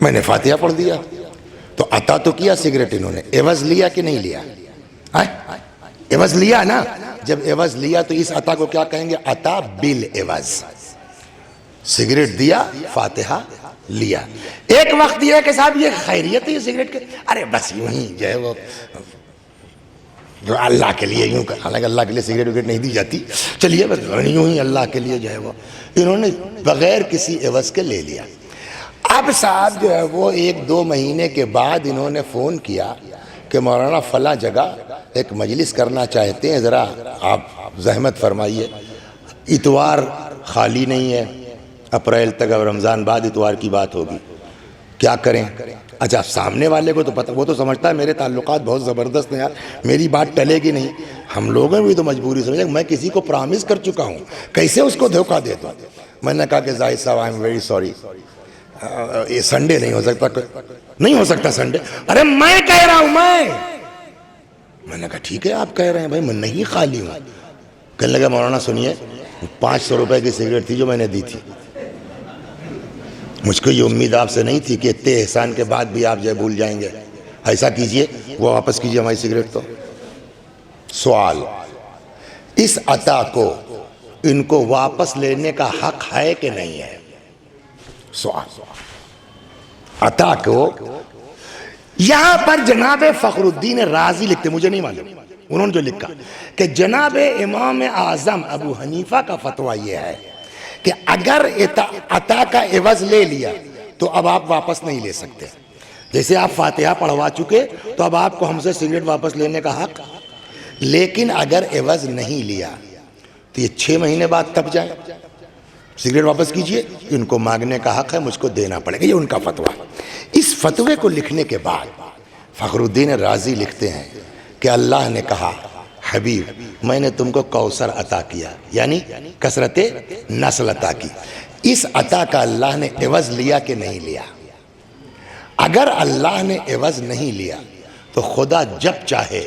میں نے فاتحہ پڑھ دیا. تو عطا تو کیا سگریٹ انہوں نے، عوض لیا کہ نہیں لیا؟ عوض لیا نا. جب عوض لیا تو اس عطا کو کیا کہیں گے؟ عطا بالعوض. سگریٹ دیا، فاتحہ لیا. ایک وقت یہ کہ صاحب یہ خیریت ہے یہ سگریٹ کے، ارے بس یوں ہی جو ہے وہ جو اللہ کے لیے یوں، حالانکہ اللہ کے لیے سگریٹ وگریٹ نہیں دی جاتی، چلیے بس یوں ہی اللہ کے لیے جو ہے وہ انہوں نے بغیر کسی عوض کے لے لیا. اب صاحب جو ہے وہ 1-2 مہینے کے بعد انہوں نے فون کیا کہ مولانا فلاں جگہ ایک مجلس کرنا چاہتے ہیں، ذرا آپ زحمت فرمائیے، اتوار خالی نہیں ہے، اپریل تک اب رمضان بعد اتوار کی بات ہوگی، کیا کریں؟ اچھا سامنے والے کو تو پتہ، وہ تو سمجھتا ہے میرے تعلقات بہت زبردست ہیں یار، میری بات ٹلے گی نہیں، ہم لوگوں بھی تو مجبوری سمجھے، میں کسی کو پرامس کر چکا ہوں، کیسے اس کو دھوکہ دے دوں؟ میں نے کہا کہ زاہد صاحب آئی ایم ویری سوری، یہ سنڈے نہیں ہو سکتا، نہیں ہو سکتا سنڈے، ارے میں کہہ رہا ہوں، میں نے کہا ٹھیک ہے آپ کہہ رہے ہیں بھائی، میں نہیں خالی ہوں۔ کہنے لگا مولانا سنیے، 500 روپے کی سگریٹ تھی جو میں نے دی تھی، مجھ کو یہ امید آپ سے نہیں تھی کہ اتنے احسان کے بعد بھی آپ جو بھول جائیں گے، ایسا کیجئے وہ واپس کیجئے ہماری سگریٹ۔ تو سوال، اس عطا کو ان کو واپس لینے کا حق ہے کہ نہیں ہے؟ سوال، عطا کو یہاں پر جناب فخر الدین رازی لکھتے، مجھے نہیں معلوم، انہوں نے جو لکھا کہ جناب امام اعظم ابو حنیفہ کا فتویٰ یہ ہے کہ اگر عطا کا عوض لے لیا تو اب آپ واپس نہیں لے سکتے، جیسے آپ فاتحہ پڑھوا چکے تو اب آپ کو ہم سے سگریٹ واپس لینے کا حق، لیکن اگر عوض نہیں لیا تو یہ 6 مہینے بعد تب جائیں، سگریٹ واپس کیجئے، ان کو مانگنے کا حق ہے، مجھ کو دینا پڑے گا، یہ ان کا فتویٰ۔ اس فتوے کو لکھنے کے بعد فخر الدین رازی لکھتے ہیں کہ اللہ نے کہا حبیب میں نے تم کو کوثر عطا کیا، یعنی کثرت نسل عطا کی، اس عطا کا اللہ نے عوض لیا کہ نہیں لیا؟ اگر اللہ نے عوض نہیں لیا تو خدا جب چاہے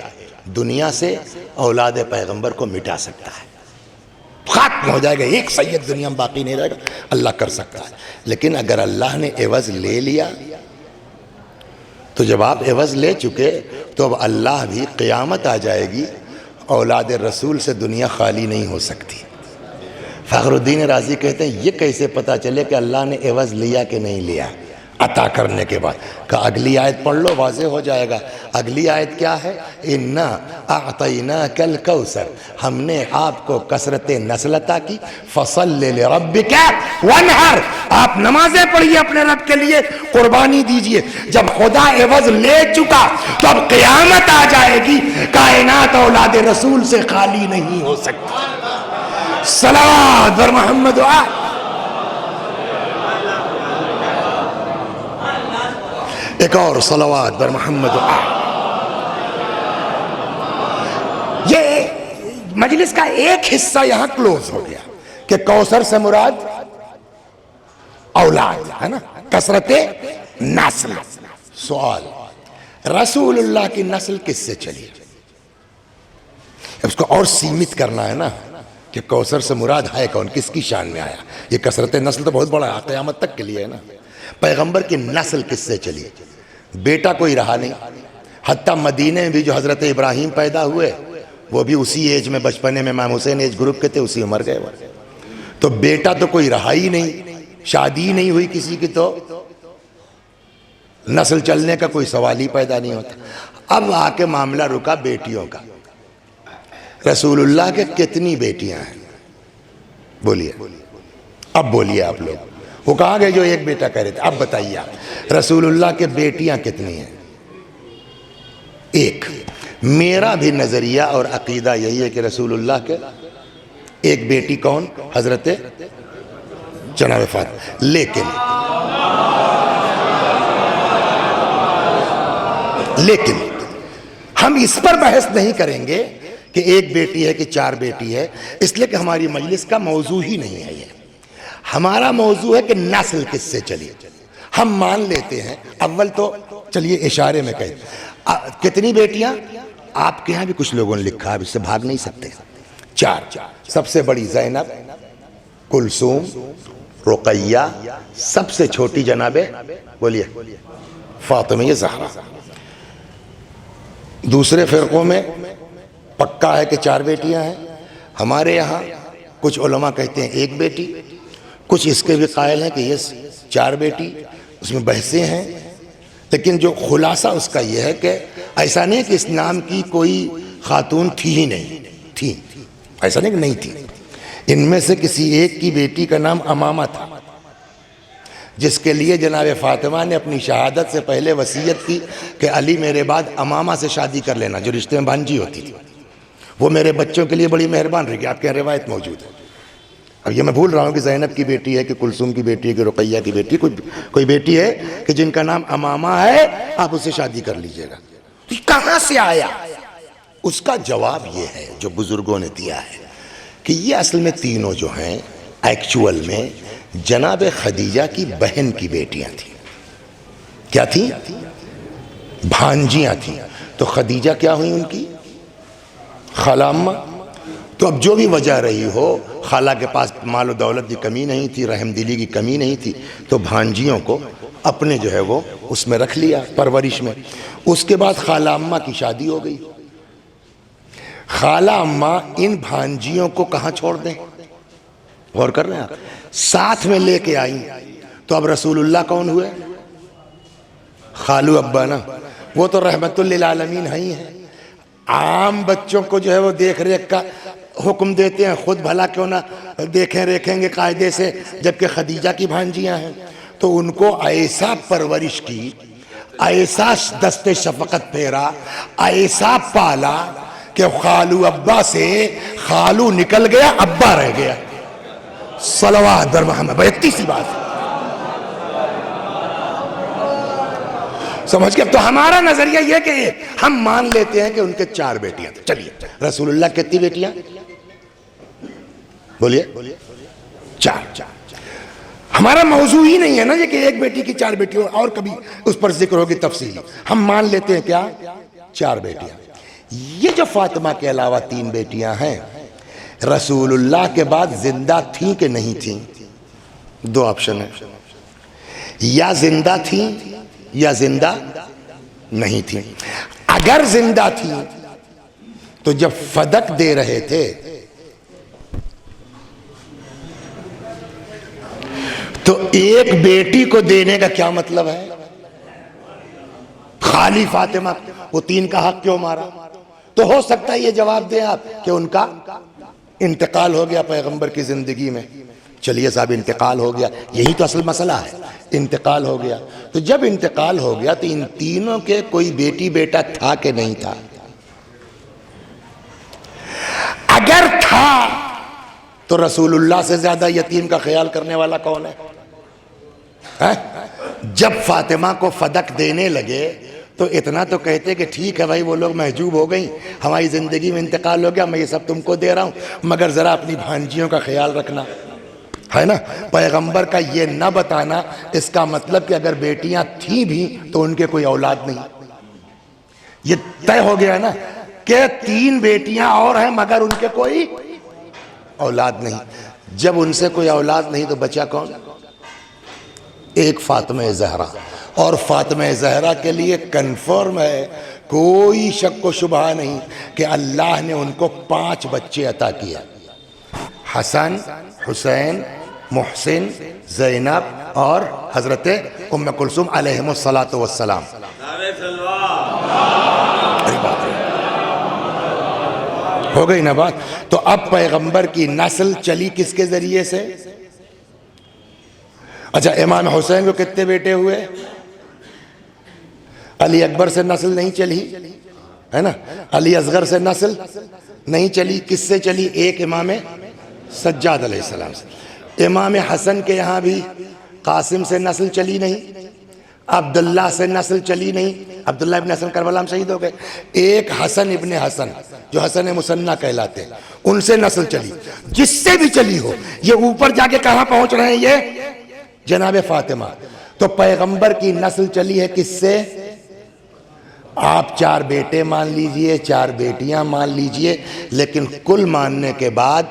دنیا سے اولاد پیغمبر کو مٹا سکتا ہے، ختم ہو جائے گا، ایک سید دنیا میں باقی نہیں رہے گا، اللہ کر سکتا ہے۔ لیکن اگر اللہ نے عوض لے لیا تو جب آپ عوض لے چکے تو اب اللہ بھی، قیامت آ جائے گی، اولاد رسول سے دنیا خالی نہیں ہو سکتی۔ فخر الدین رازی کہتے ہیں یہ کیسے پتا چلے کہ اللہ نے عوض لیا کہ نہیں لیا عطا کرنے کے بعد؟ کہ اگلی آیت پڑھ لو، واضح ہو جائے گا۔ اگلی آیت کیا ہے؟ اِنَّا أَعْطَيْنَاكَ الْكَوْثَرَ، ہم نے آپ کو کثرت نسل عطا کی، فَصَلِّ لِرَبِّكَ وَانْحَرْ، آپ نمازیں پڑھیے اپنے رب کے لیے، قربانی دیجئے۔ جب خدا عوض لے چکا تو اب قیامت آ جائے گی، کائنات اولاد رسول سے خالی نہیں ہو سکتی۔ صلوات بر محمد و آل۔ ایک اور صلوات بر محمد و آل۔ یہ مجلس کا ایک حصہ یہاں کلوز ہو گیا کہ کوثر سے مراد اولاد ہے نا، کثرت نسل۔ سوال، رسول اللہ کی نسل کس سے چلی؟ اس کو اور سیمت کرنا ہے نا کہ کوثر سے مراد ہے کون، کس کی شان میں آیا؟ یہ کثرت نسل تو بہت بڑا ہے، قیامت تک کے لیے ہے نا۔ پیغمبر کی نسل کس سے چلی؟ بیٹا کوئی رہا نہیں، حتیٰ مدینے میں بھی جو حضرت ابراہیم پیدا ہوئے وہ بھی اسی ایج میں، بچپنے میں امام حسین ایج گروپ کے تھے، اسی عمر گئے وہ، تو بیٹا تو کوئی رہا ہی نہیں، شادی نہیں ہوئی کسی کی تو نسل چلنے کا کوئی سوال ہی پیدا نہیں ہوتا۔ اب آ کے معاملہ رکا بیٹیوں کا۔ رسول اللہ کے کتنی بیٹیاں ہیں؟ بولیے، اب بولیے آپ لوگ، وہ کہاں گئے جو ایک بیٹا کہہ رہے تھے؟ اب بتائیے آپ، رسول اللہ کے بیٹیاں کتنی ہیں؟ ایک۔ میرا بھی نظریہ اور عقیدہ یہی ہے کہ رسول اللہ کے ایک بیٹی کون؟ حضرت جناب فاطمہ۔ لیکن ہم اس پر بحث نہیں کریں گے کہ ایک بیٹی ہے کہ 4 بیٹی ہے، اس لیے کہ ہماری مجلس کا موضوع ہی نہیں ہے یہ۔ ہمارا موضوع ہے کہ نسل کس سے چلی۔ ہم مان لیتے ہیں، اول تو چلیے اشارے میں کہیں کتنی بیٹیاں؟ آپ کے ہاں بھی کچھ لوگوں نے لکھا ہے، اس سے بھاگ نہیں سکتے۔ 4۔ سب سے بڑی زینب، کلثوم، رقیہ، سب سے چھوٹی جناب بولیے فاطمہ زہرا۔ دوسرے فرقوں میں پکا ہے کہ 4 بیٹیاں ہیں، ہمارے یہاں کچھ علماء کہتے ہیں 1 بیٹی، کچھ اس کے بھی قائل ہیں کہ یہ 4 بیٹی، اس میں بحثیں ہیں، لیکن جو خلاصہ اس کا یہ ہے کہ ایسا نہیں کہ اس نام کی کوئی خاتون تھی ہی نہیں، تھی، ایسا نہیں کہ نہیں تھی، ان میں سے کسی ایک کی بیٹی کا نام امامہ تھا، جس کے لیے جناب فاطمہ نے اپنی شہادت سے پہلے وصیت کی کہ علی میرے بعد امامہ سے شادی کر لینا، جو رشتے میں بھانجی ہوتی تھی، وہ میرے بچوں کے لیے بڑی مہربان رہے گی. آپ کے یہاں روایت موجود ہے. اب یہ میں بھول رہا ہوں کہ زینب کی بیٹی ہے کہ کلثوم کی بیٹی ہے کہ رقیہ کی بیٹی، کوئی بیٹی ہے کہ جن کا نام امامہ ہے، آپ اس سے شادی کر لیجئے گا. تو یہ کہاں سے آیا؟ اس کا جواب یہ ہے جو بزرگوں نے دیا ہے کہ یہ اصل میں تینوں جو ہیں ایکچول میں جناب خدیجہ کی بہن کی بیٹیاں تھیں. کیا تھیں؟ بھانجیاں تھیں. تو خدیجہ کیا ہوئی ان کی؟ خالہ اماں. تو اب جو بھی وجہ رہی ہو، خالہ کے پاس مال و دولت کی کمی نہیں تھی، رحم دلی کی کمی نہیں تھی، تو بھانجیوں کو اپنے جو ہے وہ اس میں رکھ لیا، پرورش میں. اس کے بعد خالہ اماں کی شادی ہو گئی. خالہ اماں ان بھانجیوں کو کہاں چھوڑ دیں؟ غور کر رہے ہیں آپ؟ ساتھ میں لے کے آئیں. تو اب رسول اللہ کون ہوئے؟ خالو ابا نا. وہ تو رحمت للعالمین ہی ہیں. عام بچوں کو جو ہے وہ دیکھ ریکھ کا حکم دیتے ہیں، خود بھلا کیوں نہ دیکھیں ریکھیں گے قاعدے سے، جبکہ خدیجہ کی بھانجیاں ہیں. تو ان کو ایسا پرورش کی، ایسا دست شفقت پھیرا، ایسا پالا کہ خالو ابا سے خالو نکل گیا، ابا رہ گیا. صلوات بر محمد. بھائی اتنی سی بات ہے، سمجھ کے. تو ہمارا نظریہ یہ کہ ہم مان لیتے ہیں کہ ان کے 4 بیٹیاں تھیں. چلیے، رسول اللہ کتنی بیٹیاں؟ بولیے. 4. ہمارا موضوع ہی نہیں ہے نا یہ کہ ایک بیٹی کی 4 بیٹیاں، اور کبھی اس پر ذکر ہوگی تفصیل. ہم مان لیتے ہیں کیا؟ 4 بیٹیاں. یہ جو فاطمہ کے علاوہ 3 بیٹیاں ہیں، رسول اللہ کے بعد زندہ تھیں کہ نہیں تھیں؟ 2 آپشن ہیں، یا زندہ تھیں یا زندہ نہیں تھیں. اگر زندہ تھیں تو جب فدق دے رہے تھے تو ایک بیٹی کو دینے کا کیا مطلب ہے؟ خالی فاطمہ وہ 3 کا حق کیوں مارا؟ تو ہو سکتا ہے یہ جواب دیں آپ کہ ان کا انتقال ہو گیا پیغمبر کی زندگی میں. چلیے صاحب، انتقال ہو گیا، یہی تو اصل مسئلہ ہے. انتقال ہو گیا، تو جب انتقال ہو گیا تو ان تینوں کے کوئی بیٹی بیٹا تھا کہ نہیں تھا؟ اگر تھا تو رسول اللہ سے زیادہ یتیم کا خیال کرنے والا کون ہے؟ جب فاطمہ کو فدق دینے لگے تو اتنا تو کہتے کہ ٹھیک ہے بھائی، وہ لوگ محجوب ہو گئیں، ہماری زندگی میں انتقال ہو گیا، میں یہ سب تم کو دے رہا ہوں، مگر ذرا اپنی بھانجیوں کا خیال رکھنا. ہے نا؟ پیغمبر کا یہ نہ بتانا، اس کا مطلب کہ اگر بیٹیاں تھیں بھی تو ان کے کوئی اولاد نہیں. یہ طے ہو گیا نا کہ 3 بیٹیاں اور ہیں مگر ان کے کوئی اولاد نہیں. جب ان سے کوئی اولاد نہیں تو بچا کون؟ ایک فاطمہ زہرا. اور فاطمہ زہرا کے لیے کنفرم ہے، کوئی شک و شبہ نہیں کہ اللہ نے ان کو 5 بچے عطا کیا: حسن، حسین، محسن، زینب اور حضرت ام کلثوم علیہم الصلاۃ والسلام. ہو گئی نا بات؟ تو اب پیغمبر کی نسل چلی کس کے ذریعے سے؟ اچھا، امام حسین کو کتنے بیٹے ہوئے؟ علی اکبر سے نسل نہیں چلی، ہے نا؟ علی اصغر سے نسل نہیں چلی. کس سے چلی؟ ایک امام سجاد علیہ السلام سے. امام حسن کے یہاں بھی قاسم سے نسل چلی نہیں، عبداللہ سے نسل چلی نہیں. عبداللہ ابن حسن کربلا میں شہید ہو گئے. ایک حسن ابن حسن جو حسن مصنع کہلاتے ہیں، ان سے نسل چلی. جس سے بھی چلی ہو، یہ اوپر جا کے کہاں پہنچ رہے ہیں؟ یہ جناب فاطمہ. تو پیغمبر کی نسل چلی ہے کس سے؟ آپ 4 بیٹے مان لیجئے، 4 بیٹیاں مان لیجئے، لیکن کل ماننے کے بعد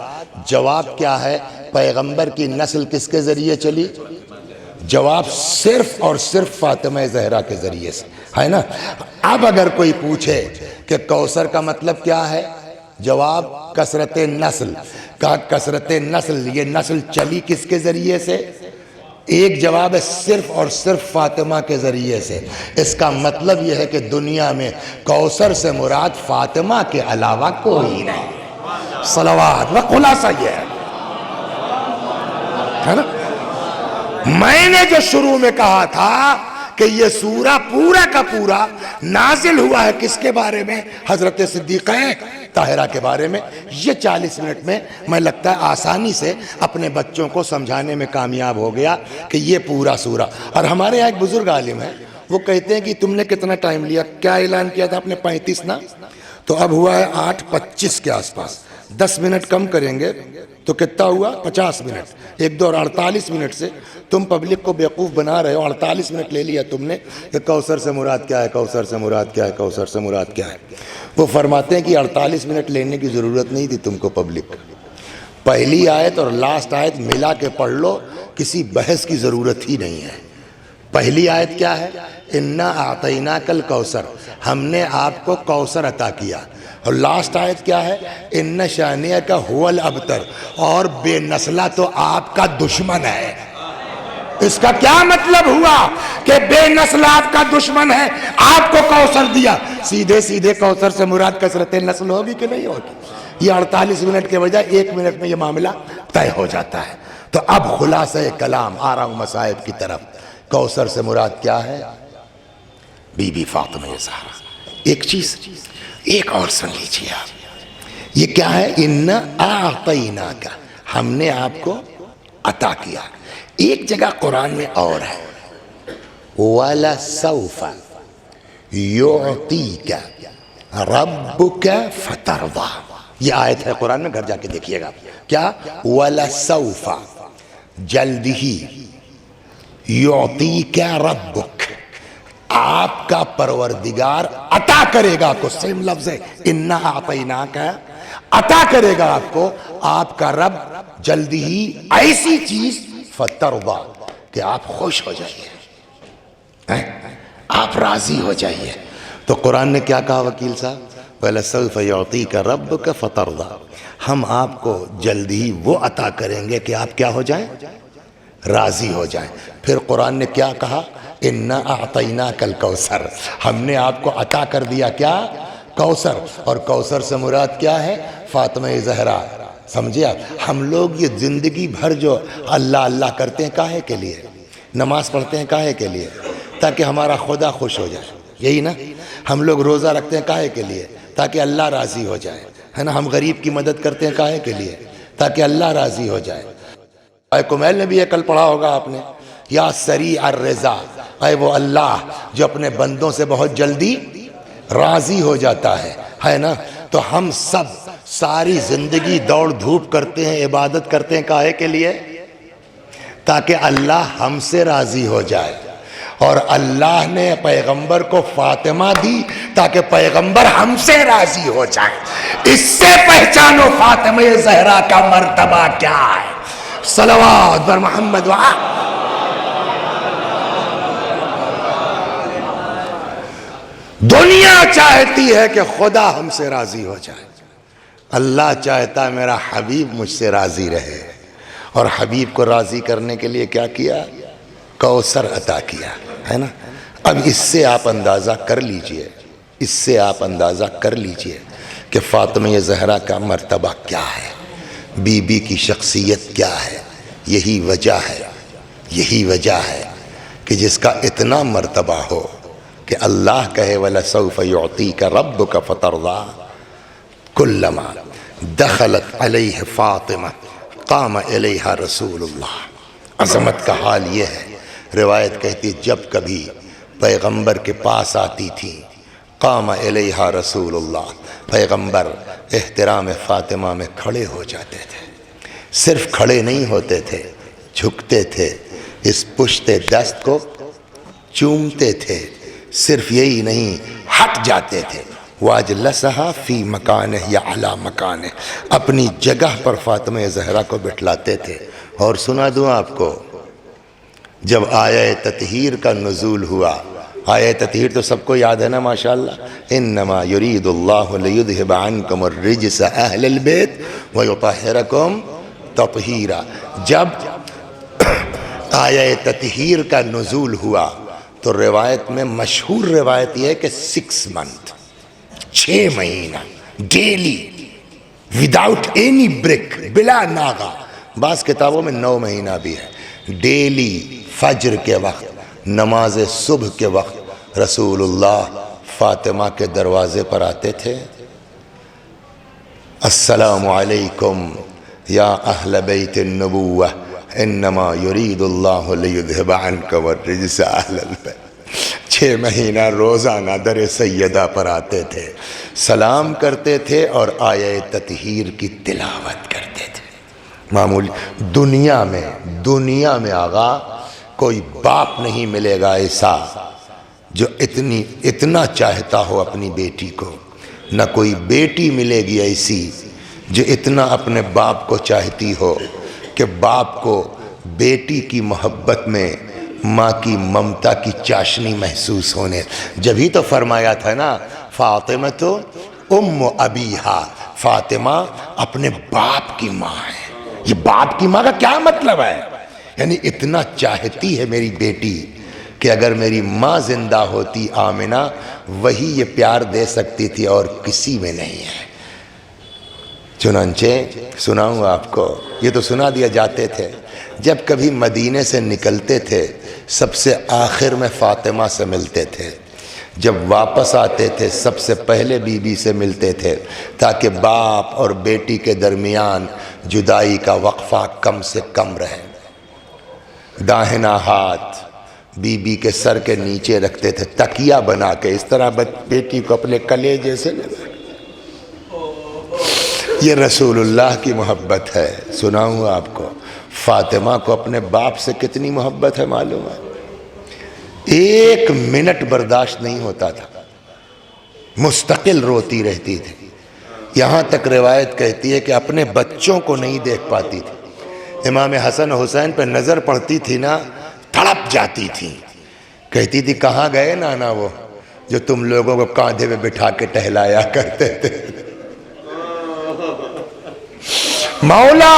جواب کیا ہے؟ پیغمبر کی نسل کس کے ذریعے چلی؟ جواب صرف اور صرف فاطمہ زہرا کے ذریعے سے، ہے نا؟ اب اگر کوئی پوچھے کہ کوثر کا مطلب کیا ہے؟ جواب کثرت نسل. کہا کثرت نسل، یہ نسل چلی کس کے ذریعے سے؟ ایک جواب ہے صرف اور صرف فاطمہ کے ذریعے سے. اس کا مطلب یہ ہے کہ دنیا میں کوثر سے مراد فاطمہ کے علاوہ کوئی نہیں. صلوات. وہ خلاصہ یہ ہے نا؟ میں نے جو شروع میں کہا تھا کہ یہ سورہ پورا کا پورا نازل ہوا ہے کس کے بارے میں؟ حضرت صدیقہ طاہرہ کے بارے میں. یہ 40 منٹ میں لگتا ہے آسانی سے اپنے بچوں کو سمجھانے میں کامیاب ہو گیا کہ یہ پورا سورہ. اور ہمارے یہاں ایک بزرگ عالم ہے، وہ کہتے ہیں کہ تم نے کتنا ٹائم لیا؟ کیا اعلان کیا تھا آپ نے؟ 35 نا؟ تو اب ہوا ہے 8:25 کے آس پاس. 10 منٹ کم کریں گے تو کتنا ہوا؟ 50 منٹ. ایک دور 48 منٹ سے تم پبلک کو بیوقوف بنا رہے ہو. 48 منٹ لے لیا تم نے کہ کوثر سے مراد کیا ہے، کوثر سے مراد کیا ہے، کوثر سے مراد کیا ہے. وہ فرماتے ہیں کہ 48 منٹ لینے کی ضرورت نہیں تھی تم کو. پبلک پہلی آیت اور لاسٹ آیت ملا کے پڑھ لو، کسی بحث کی ضرورت ہی نہیں ہے. پہلی آیت کیا ہے؟ انا اعطیناک الکوثر، ہم نے آپ کو کوثر عطا کیا. اور لاسٹ آیت کیا ہے؟ ان شانئک هو الابتر، اور بے نسلہ تو آپ کا دشمن ہے. اس کا کیا مطلب ہوا کہ بے نسل آپ کا دشمن ہے، آپ کو کوثر دیا. سیدھے سیدھے کوثر سے مراد کثرت نسل ہوگی کہ نہیں ہوگی؟ یہ 48 منٹ کے بجائے 1 منٹ میں یہ معاملہ طے ہو جاتا ہے. تو اب خلاصہ کلام آ رہا ہوں مصائب کی طرف. کوثر سے مراد کیا ہے؟ بی بی فاطمہ زہرا. ایک چیز ایک اور سن لیجیے آپ، یہ کیا ہے؟ انا اعطیناک، ہم نے آپ کو عطا کیا. ایک جگہ قرآن میں اور ہے، وَلَسَوْفَ يُعْطِيكَ رَبُّكَ فَتَرْضَى. یہ آیت ہے قرآن میں، گھر جا کے دیکھیے گا. کیا؟ وَلَسَوْفَ، جلد ہی، يُعْطِيكَ رَبُّكَ، آپ کا پروردگار عطا کرے گا کو. سیم لفظ ہے، اِنَّا أَعْطَيْنَاكَ، عطا کرے گا آپ کو آپ کا رب جلد ہی ایسی چیز فَتَرْضَى کہ آپ خوش ہو جائیے، آپ راضی ہو جائیے. تو قرآن نے کیا کہا وکیل صاحب؟ وَلَسَوْفَ يُعْطِيكَ رَبُّكَ فَتَرْضَى، ہم آپ کو جلد ہی وہ عطا کریں گے کہ آپ کیا ہو جائیں؟ راضی ہو جائیں. پھر قرآن نے کیا کہا؟ اِنَّا أَعْطَيْنَاكَ الْكَوْثَرَ، ہم نے آپ کو عطا کر دیا کیا؟ کوثر. اور کوثر سے مراد کیا ہے؟ فاطمہ زہرا. سمجھے آپ؟ ہم لوگ یہ زندگی بھر جو اللہ اللہ کرتے ہیں کاہے کے لیے؟ نماز پڑھتے ہیں کاہے کے لیے؟ تاکہ ہمارا خدا خوش ہو جائے، یہی نا؟ ہم لوگ روزہ رکھتے ہیں کاہے کے لیے؟ تاکہ اللہ راضی ہو جائے، ہے نا؟ ہم غریب کی مدد کرتے ہیں کاہے کے لیے؟ تاکہ اللہ راضی ہو جائے. اے کمیل نے بھی یہ کل پڑھا ہوگا آپ نے، یا سریع الرضا، اے وہ اللہ جو اپنے بندوں سے بہت جلدی راضی ہو جاتا ہے نا؟ تو ہم سب ساری زندگی دوڑ دھوپ کرتے ہیں، عبادت کرتے ہیں کاہے کے لیے؟ تاکہ اللہ ہم سے راضی ہو جائے. اور اللہ نے پیغمبر کو فاطمہ دی تاکہ پیغمبر ہم سے راضی ہو جائے. اس سے پہچانو فاطمہ زہرا کا مرتبہ کیا ہے. صلوات بر محمد دنیا چاہتی ہے کہ خدا ہم سے راضی ہو جائے، اللہ چاہتا ہے میرا حبیب مجھ سے راضی رہے. اور حبیب کو راضی کرنے کے لیے کیا کیا؟ کوثر عطا کیا، ہے نا؟ اب اس سے آپ اندازہ کر لیجئے، اس سے آپ اندازہ کر لیجئے کہ فاطمہ زہرا کا مرتبہ کیا ہے، بی بی کی شخصیت کیا ہے. یہی وجہ ہے کہ جس کا اتنا مرتبہ ہو کہ اللہ کہے وَلَسَوْفَ يُعْطِيكَ رَبُّكَ فَتَرْضَى، كُلَّمَا دخلت علیہ فاطمہ قام الیہا رسول اللہ. عظمت کا حال یہ ہے، روایت کہتی جب کبھی پیغمبر کے پاس آتی تھی قام الیہا رسول اللہ، پیغمبر احترام فاطمہ میں کھڑے ہو جاتے تھے. صرف کھڑے نہیں ہوتے تھے، جھکتے تھے، اس پشت دست کو چومتے تھے. صرف یہی نہیں، ہٹ جاتے تھے. وَأَجْلَسَهَا فِي مَكَانِهِ یا عَلَى مَكَانِهِ، اپنی جگہ پر فاطمہ زہرا کو بٹھلاتے تھے. اور سنا دوں آپ کو، جب آیہ تطہیر کا نزول ہوا، آیہ تطہیر تو سب کو یاد ہے نا ماشاءاللہ، انما یرید اللہ لیذہب عنکم الرجس اہل البیت ویطہرکم تطہیرا. جب آیہ تطہیر کا نزول ہوا تو روایت میں مشہور روایت یہ ہے کہ 6 منتھ، 6 مہینہ ڈیلی وداؤٹ اینی بریک، بلا ناغہ. بعض کتابوں میں 9 مہینہ بھی ہے، ڈیلی فجر کے وقت، نماز صبح کے وقت رسول اللہ فاطمہ کے دروازے پر آتے تھے. السلام علیکم یا اہل بیت النبوہ انما یرید اللہ لیذہب عنکم الرجس اہل البیت. 6 مہینہ روزانہ در سیدہ پر آتے تھے، سلام کرتے تھے اور آیہ تطہیر کی تلاوت کرتے تھے. معمولی دنیا میں آغا کوئی باپ نہیں ملے گا ایسا جو اتنا چاہتا ہو اپنی بیٹی کو، نہ کوئی بیٹی ملے گی ایسی جو اتنا اپنے باپ کو چاہتی ہو کہ باپ کو بیٹی کی محبت میں ماں کی ممتا کی چاشنی محسوس ہونے. جبھی تو فرمایا تھا نا فاطمہ تو ام ابیہا، فاطمہ اپنے باپ کی ماں ہے. یہ باپ کی ماں کا کیا مطلب ہے؟ یعنی اتنا چاہتی ہے میری بیٹی کہ اگر میری ماں زندہ ہوتی آمنہ وہی یہ پیار دے سکتی تھی اور کسی میں نہیں ہے. چنانچہ سناؤں آپ کو، یہ تو سنا دیا جاتے تھے، جب کبھی مدینے سے نکلتے تھے سب سے آخر میں فاطمہ سے ملتے تھے، جب واپس آتے تھے سب سے پہلے بی بی سے ملتے تھے تاکہ باپ اور بیٹی کے درمیان جدائی کا وقفہ کم سے کم رہے. داہنا ہاتھ بی بی کے سر کے نیچے رکھتے تھے تکیہ بنا کے، اس طرح بیٹی کو اپنے کلیجے سے لگا. یہ رسول اللہ کی محبت ہے. سناؤں آپ کو فاطمہ کو اپنے باپ سے کتنی محبت ہے معلوم ہے؟ 1 منٹ برداشت نہیں ہوتا تھا، مستقل روتی رہتی تھی. یہاں تک روایت کہتی ہے کہ اپنے بچوں کو نہیں دیکھ پاتی تھی. امام حسن حسین پہ نظر پڑتی تھی نا تڑپ جاتی تھی، کہتی تھی کہاں گئے نانا وہ جو تم لوگوں کو کاندھے میں بٹھا کے ٹہلایا کرتے تھے. مولا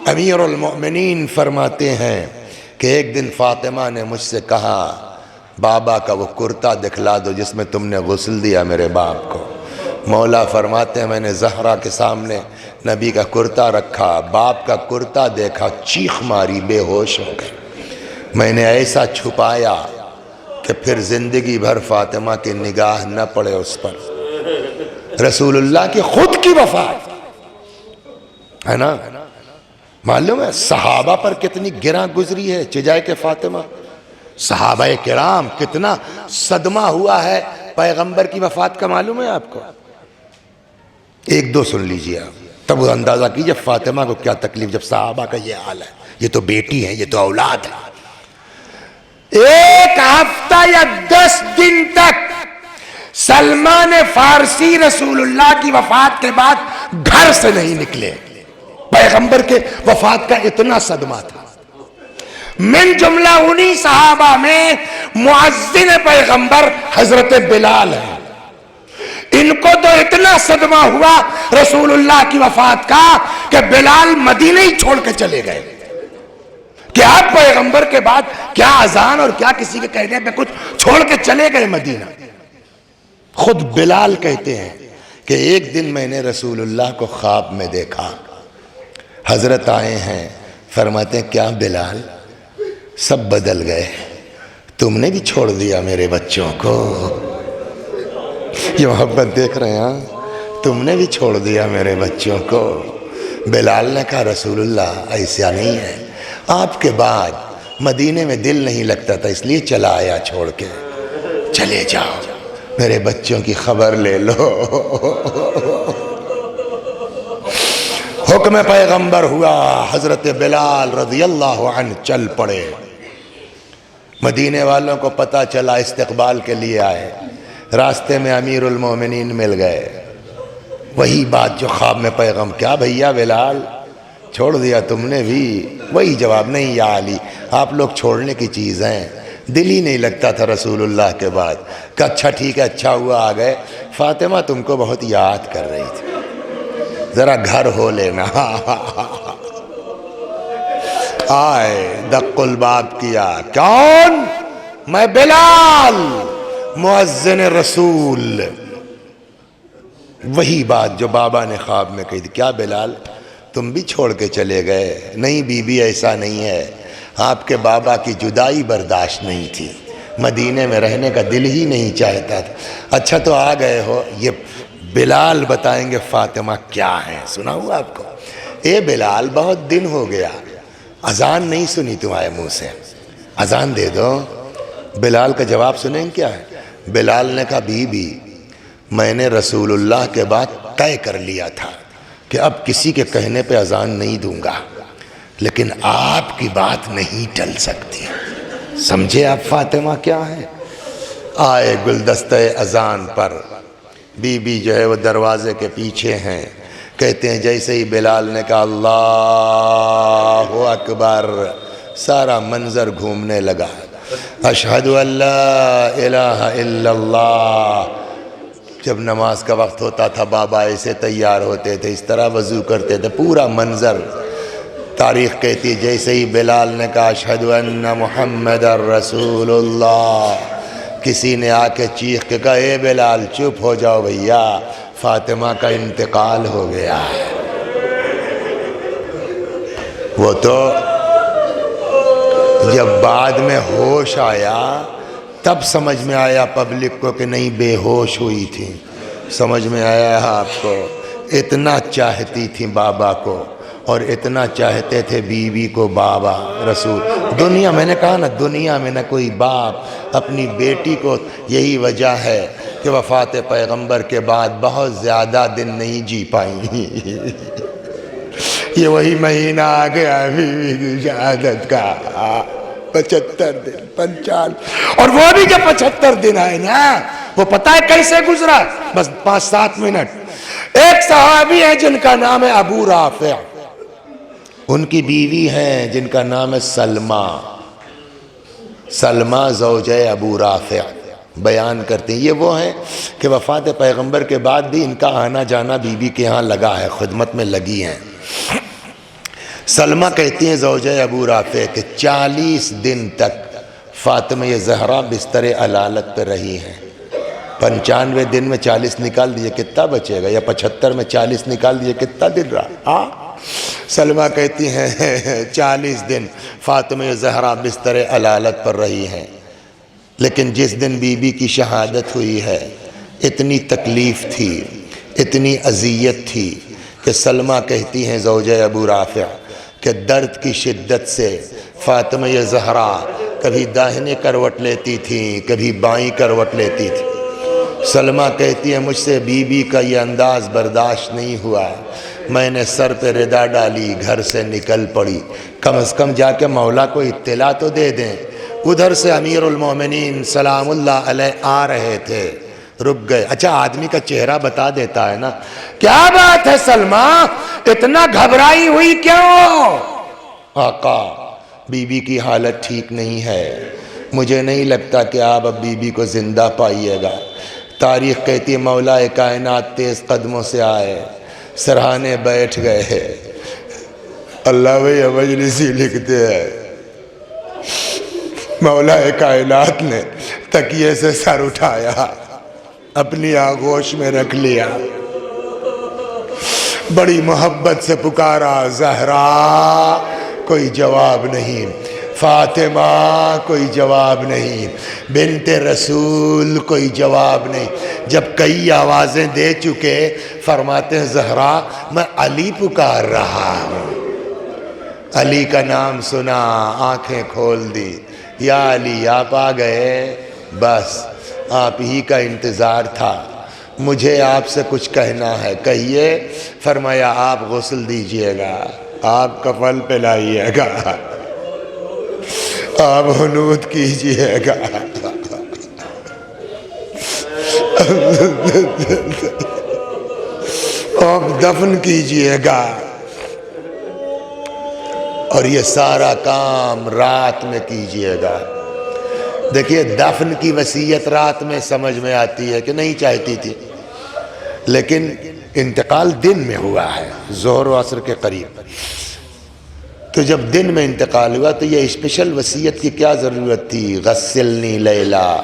امیر المؤمنین فرماتے ہیں کہ ایک دن فاطمہ نے مجھ سے کہا بابا کا وہ کرتا دکھلا دو جس میں تم نے غسل دیا میرے باپ کو. مولا فرماتے ہیں میں نے زہرا کے سامنے نبی کا کرتا رکھا، باپ کا کرتا دیکھا، چیخ ماری، بے ہوش ہو گئے. میں نے ایسا چھپایا کہ پھر زندگی بھر فاطمہ کی نگاہ نہ پڑے اس پر. رسول اللہ کی خود کی وفات ہے نا، معلوم ہے صحابہ پر کتنی گراں گزری ہے چجائے کہ فاطمہ. صحابہ کرام کتنا صدمہ ہوا ہے پیغمبر کی وفات کا، معلوم ہے آپ کو؟ 1-2 سن لیجئے آپ، تب وہ اندازہ کیجئے فاطمہ کو کیا تکلیف جب صحابہ کا یہ حال ہے. یہ تو بیٹی ہے، یہ تو اولاد ہے. 1 ہفتہ یا 10 دن تک سلمان فارسی رسول اللہ کی وفات کے بعد گھر سے نہیں نکلے. پیغمبر کے وفات کا اتنا صدمہ تھا. من جملہ انہی صحابہ میں مؤذن پیغمبر حضرت بلال ہے. ان کو تو اتنا صدمہ ہوا رسول اللہ کی وفات کا کہ بلال مدینہ ہی چھوڑ کے چلے گئے. کہ آپ پیغمبر کے بعد کیا اذان اور کیا کسی کے کہنے پہ کچھ چھوڑ کے چلے گئے مدینہ. خود بلال کہتے ہیں کہ ایک دن میں نے رسول اللہ کو خواب میں دیکھا، حضرت آئے ہیں، فرماتے ہیں کیا بلال سب بدل گئے، تم نے بھی چھوڑ دیا میرے بچوں کو. یہ محبت دیکھ رہے ہیں، تم نے بھی چھوڑ دیا میرے بچوں کو. بلال نے کہا رسول اللہ ایسا نہیں ہے، آپ کے بعد مدینے میں دل نہیں لگتا تھا اس لیے چلا آیا چھوڑ کے. چلے جاؤ میرے بچوں کی خبر لے لو. حکم پیغمبر ہوا، حضرت بلال رضی اللہ عنہ چل پڑے. مدینے والوں کو پتہ چلا استقبال کے لیے آئے، راستے میں امیر المومنین مل گئے. وہی بات جو خواب میں پیغمبر، کیا بھیا بلال چھوڑ دیا تم نے بھی؟ وہی جواب، نہیں یا علی آپ لوگ چھوڑنے کی چیز ہیں، دل ہی نہیں لگتا تھا رسول اللہ کے بعد. کہ اچھا ٹھیک ہے، اچھا ہوا آ گئے. فاطمہ تم کو بہت یاد کر رہی تھی، ذرا گھر ہو لینا. آئے دق الباب کیا، کون؟ میں بلال مؤذن رسول. وہی بات جو بابا نے خواب میں کہی تھی. کیا بلال تم بھی چھوڑ کے چلے گئے. نہیں بی بی ایسا نہیں ہے, آپ کے بابا کی جدائی برداشت نہیں تھی, مدینے میں رہنے کا دل ہی نہیں چاہتا تھا. اچھا تو آ گئے ہو, یہ بلال بتائیں گے فاطمہ کیا ہے. سنا ہوا آپ کو؟ اے بلال بہت دن ہو گیا اذان نہیں سنی تمہارے منہ سے, اذان دے دو. بلال کا جواب سنیں کیا ہے؟ بلال نے کہا بی بی میں نے رسول اللہ کے بعد طے کر لیا تھا کہ اب کسی کے کہنے پہ اذان نہیں دوں گا, لیکن آپ کی بات نہیں ٹل سکتی. سمجھے آپ فاطمہ کیا ہے؟ آئے گلدستہ اذان پر, بی بی جو ہے وہ دروازے کے پیچھے ہیں. کہتے ہیں جیسے ہی بلال نے کہا اللہ اکبر, سارا منظر گھومنے لگا. اشہد ان لا الہ الا اللہ. جب نماز کا وقت ہوتا تھا بابا ایسے تیار ہوتے تھے, اس طرح وضو کرتے تھے, پورا منظر. تاریخ کہتی ہے جیسے ہی بلال نے کہا اشہد ان محمد رسول اللہ, کسی نے آ کے چیخ کے کہا اے بلال چپ ہو جاؤ بھیا, فاطمہ کا انتقال ہو گیا ہے. وہ تو جب بعد میں ہوش آیا تب سمجھ میں آیا پبلک کو کہ نہیں بے ہوش ہوئی تھی. سمجھ میں آیا آپ کو, اتنا چاہتی تھی بابا کو اور اتنا چاہتے تھے بیوی کو بابا رسول. دنیا میں نے کہا نا, دنیا میں نہ کوئی باپ اپنی بیٹی کو, یہی وجہ ہے کہ وفات پیغمبر کے بعد بہت زیادہ دن نہیں جی پائیں. یہ وہی مہینہ آ گیا بیوی کی شہادت کا, 75 دن 55. اور وہ بھی جب 75 دن آئے نا, وہ پتہ ہے کیسے گزرا؟ بس 5-7 منٹ. ایک صحابی ہے جن کا نام ہے ابو رافع, ان کی بیوی ہیں جن کا نام ہے سلمہ. سلمہ زوجہ ابو رافع. بیان کرتے ہیں یہ وہ ہیں کہ وفات پیغمبر کے بعد بھی ان کا آنا جانا بی بی کے ہاں لگا ہے, خدمت میں لگی ہیں. سلمہ کہتی ہیں زوجہ ابو رافع کہ 40 دن تک فاطمہ زہرا بستر علالت پہ رہی ہیں. 95 دن میں 40 نکال دیے کتنا بچے گا, یا 75 میں 40 نکال دیے کتنا دن رہا؟ سلمہ کہتی ہیں 40 دن فاطمہ زہرا بستر علالت پر رہی ہیں. لیکن جس دن بی بی کی شہادت ہوئی ہے اتنی تکلیف تھی, اتنی اذیت تھی کہ سلمہ کہتی ہیں زوجہ ابو رافع کہ درد کی شدت سے فاطمہ زہرا کبھی داہنے کروٹ لیتی تھیں, کبھی بائیں کروٹ لیتی تھی. سلمہ کہتی ہے مجھ سے بی بی کا یہ انداز برداشت نہیں ہوا, میں نے سر پہ ردا ڈالی, گھر سے نکل پڑی, کم از کم جا کے مولا کو اطلاع تو دے دیں. ادھر سے امیر المومنین سلام اللہ علیہ آ رہے تھے, رک گئے. اچھا آدمی کا چہرہ بتا دیتا ہے نا. کیا بات ہے سلمہ, اتنا گھبرائی ہوئی کیوں؟ آقا بی بی کی حالت ٹھیک نہیں ہے, مجھے نہیں لگتا کہ آپ اب بی بی کو زندہ پائیے گا. تاریخ کہتی ہے مولا کائنات تیز قدموں سے آئے, سرہانے بیٹھ گئے. اللہ بھائی مجلسی لکھتے ہیں مولا کائنات نے تکیے سے سر اٹھایا, اپنی آغوش میں رکھ لیا, بڑی محبت سے پکارا زہرا, کوئی جواب نہیں. فاطمہ کوئی جواب نہیں. بنت رسول کوئی جواب نہیں. جب کئی آوازیں دے چکے فرماتے ہیں زہرا میں علی پکار رہا ہوں. علی کا نام سنا, آنکھیں کھول دی, یا علی آپ آ گئے, بس آپ ہی کا انتظار تھا, مجھے آپ سے کچھ کہنا ہے, کہیے. فرمایا آپ غسل دیجئے گا, آپ کفن پہنائیے گا, آپ حنوط کیجئے گا, آپ دفن کیجئے گا, اور یہ سارا کام رات میں کیجئے گا. دیکھیے دفن کی وصیت رات میں سمجھ میں آتی ہے کہ نہیں چاہتی تھی, لیکن انتقال دن میں ہوا ہے, ظہر و عصر کے قریب. تو جب دن میں انتقال ہوا تو یہ اسپیشل وصیت کی کیا ضرورت تھی؟ غسلنی لیلا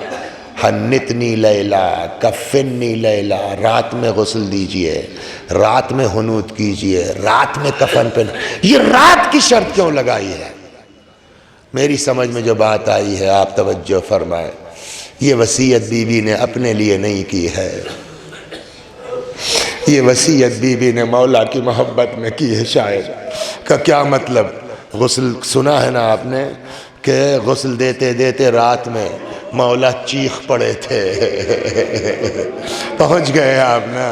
حنتنی لیلا کفنی لیلا، رات میں غسل دیجئے، رات میں حنوت کیجئے، رات میں کفن پہن، یہ رات کی شرط کیوں لگائی ہے؟ میری سمجھ میں جو بات آئی ہے آپ توجہ فرمائیں، یہ وصیت بی بی نے اپنے لیے نہیں کی ہے، یہ وصیت بی بی نے مولا کی محبت میں کی ہے۔ شاید کا کیا مطلب؟ غسل سنا ہے نا آپ نے کہ غسل دیتے دیتے رات میں مولا چیخ پڑے تھے، پہنچ گئے آپ نا۔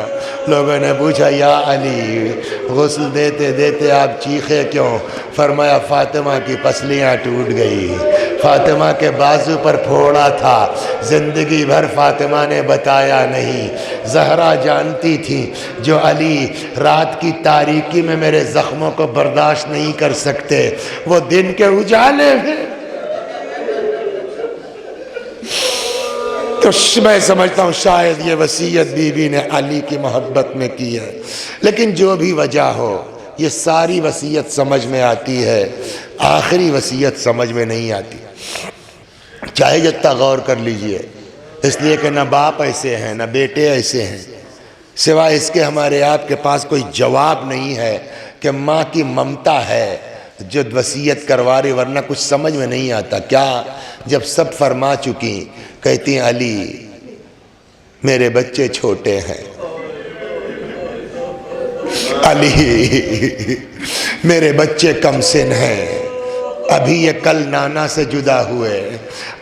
لوگوں نے پوچھا یا علی غسل دیتے دیتے آپ چیخے کیوں؟ فرمایا فاطمہ کی پسلیاں ٹوٹ گئی، فاطمہ کے بازو پر پھوڑا تھا، زندگی بھر فاطمہ نے بتایا نہیں، زہرا جانتی تھی جو علی رات کی تاریکی میں میرے زخموں کو برداشت نہیں کر سکتے، وہ دن کے اجالے میں۔ تو میں سمجھتا ہوں شاید یہ وصیت بی بی نے علی کی محبت میں کی ہے، لیکن جو بھی وجہ ہو یہ ساری وصیت سمجھ میں آتی ہے، آخری وصیت سمجھ میں نہیں آتی، چاہے جتنا غور کر لیجئے، اس لیے کہ نہ باپ ایسے ہیں نہ بیٹے ایسے ہیں، سوائے اس کے ہمارے آپ کے پاس کوئی جواب نہیں ہے کہ ماں کی ممتا ہے جو وصیت کروا رہی، ورنہ کچھ سمجھ میں نہیں آتا۔ کیا جب سب فرما چکی کہتی ہیں علی میرے بچے چھوٹے ہیں، علی میرے بچے کم سن ہیں، ابھی یہ کل نانا سے جدا ہوئے،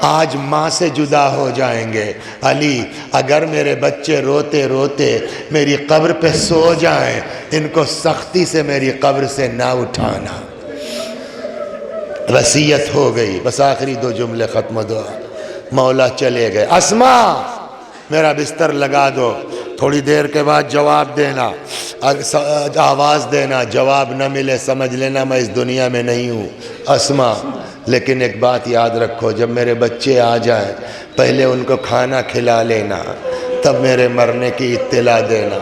آج ماں سے جدا ہو جائیں گے، علی اگر میرے بچے روتے روتے میری قبر پہ سو جائیں، ان کو سختی سے میری قبر سے نہ اٹھانا۔ وصیت ہو گئی، بس آخری دو جملے ختم، دعا، مولا چلے گئے، اسما میرا بستر لگا دو، تھوڑی دیر کے بعد جواب دینا، آواز دینا، جواب نہ ملے سمجھ لینا میں اس دنیا میں نہیں ہوں اسما۔ لیکن ایک بات یاد رکھو، جب میرے بچے آ جائیں پہلے ان کو کھانا کھلا لینا، تب میرے مرنے کی اطلاع دینا۔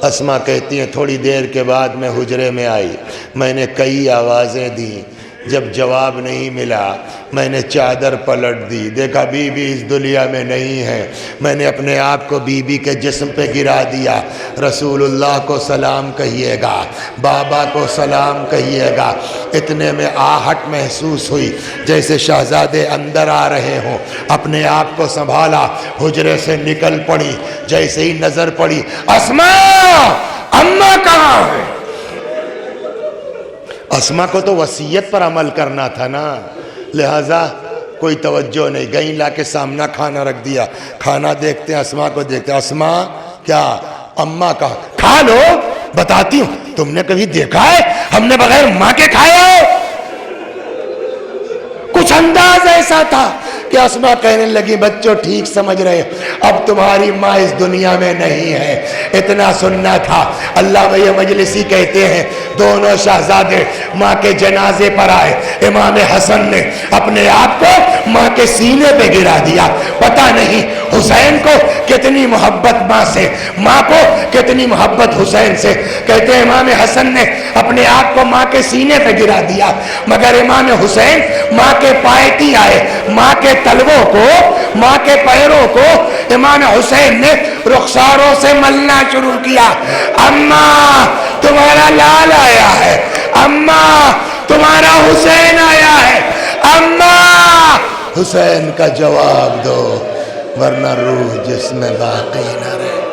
اسما کہتی ہیں تھوڑی دیر کے بعد میں حجرے میں آئی، میں نے کئی آوازیں دیں، جب جواب نہیں ملا میں نے چادر پلٹ دی، دیکھا بی بی اس دنیا میں نہیں ہے، میں نے اپنے آپ کو بی بی کے جسم پہ گرا دیا۔ رسول اللہ کو سلام کہیے گا، بابا کو سلام کہیے گا۔ اتنے میں آہٹ محسوس ہوئی جیسے شہزادے اندر آ رہے ہوں، اپنے آپ کو سنبھالا، حجرے سے نکل پڑی، جیسے ہی نظر پڑی اسما اماں کہاں ہے؟ اسما کو تو وصیت پر عمل کرنا تھا نا، لہذا کوئی توجہ نہیں، گئیں لا کے سامنا کھانا رکھ دیا، کھانا دیکھتے ہیں اسما کو دیکھتے ہیں، اسما کیا اماں کا کھا لو، بتاتی ہوں تم نے کبھی دیکھا ہے ہم نے بغیر ماں کے کھایا ہو؟ کچھ انداز ایسا تھا کہ اسما کہنے لگی بچوں ٹھیک سمجھ رہے، اب تمہاری ماں اس دنیا میں نہیں ہے۔ اتنا سننا تھا، علامہ مجلسی کہتے ہیں دونوں شہزادے ماں کے جنازے پر آئے، امام حسن نے اپنے آپ کو ماں کے سینے پہ گرا دیا، پتہ نہیں حسین کو کتنی محبت ماں سے، ماں کو کتنی محبت حسین سے۔ کہتے ہیں امام حسن نے اپنے آپ کو ماں کے سینے پہ گرا دیا، مگر امام حسین ماں کے پائتی آئے، ماں کے تلووں کو، ماں کے پیروں کو امام حسین نے رخساروں سے ملنا شروع کیا۔ اماں تمہارا لال آیا ہے، اماں تمہارا حسین آیا ہے، اماں حسین کا جواب دو ورنہ روح جس میں باقی نہ رہے۔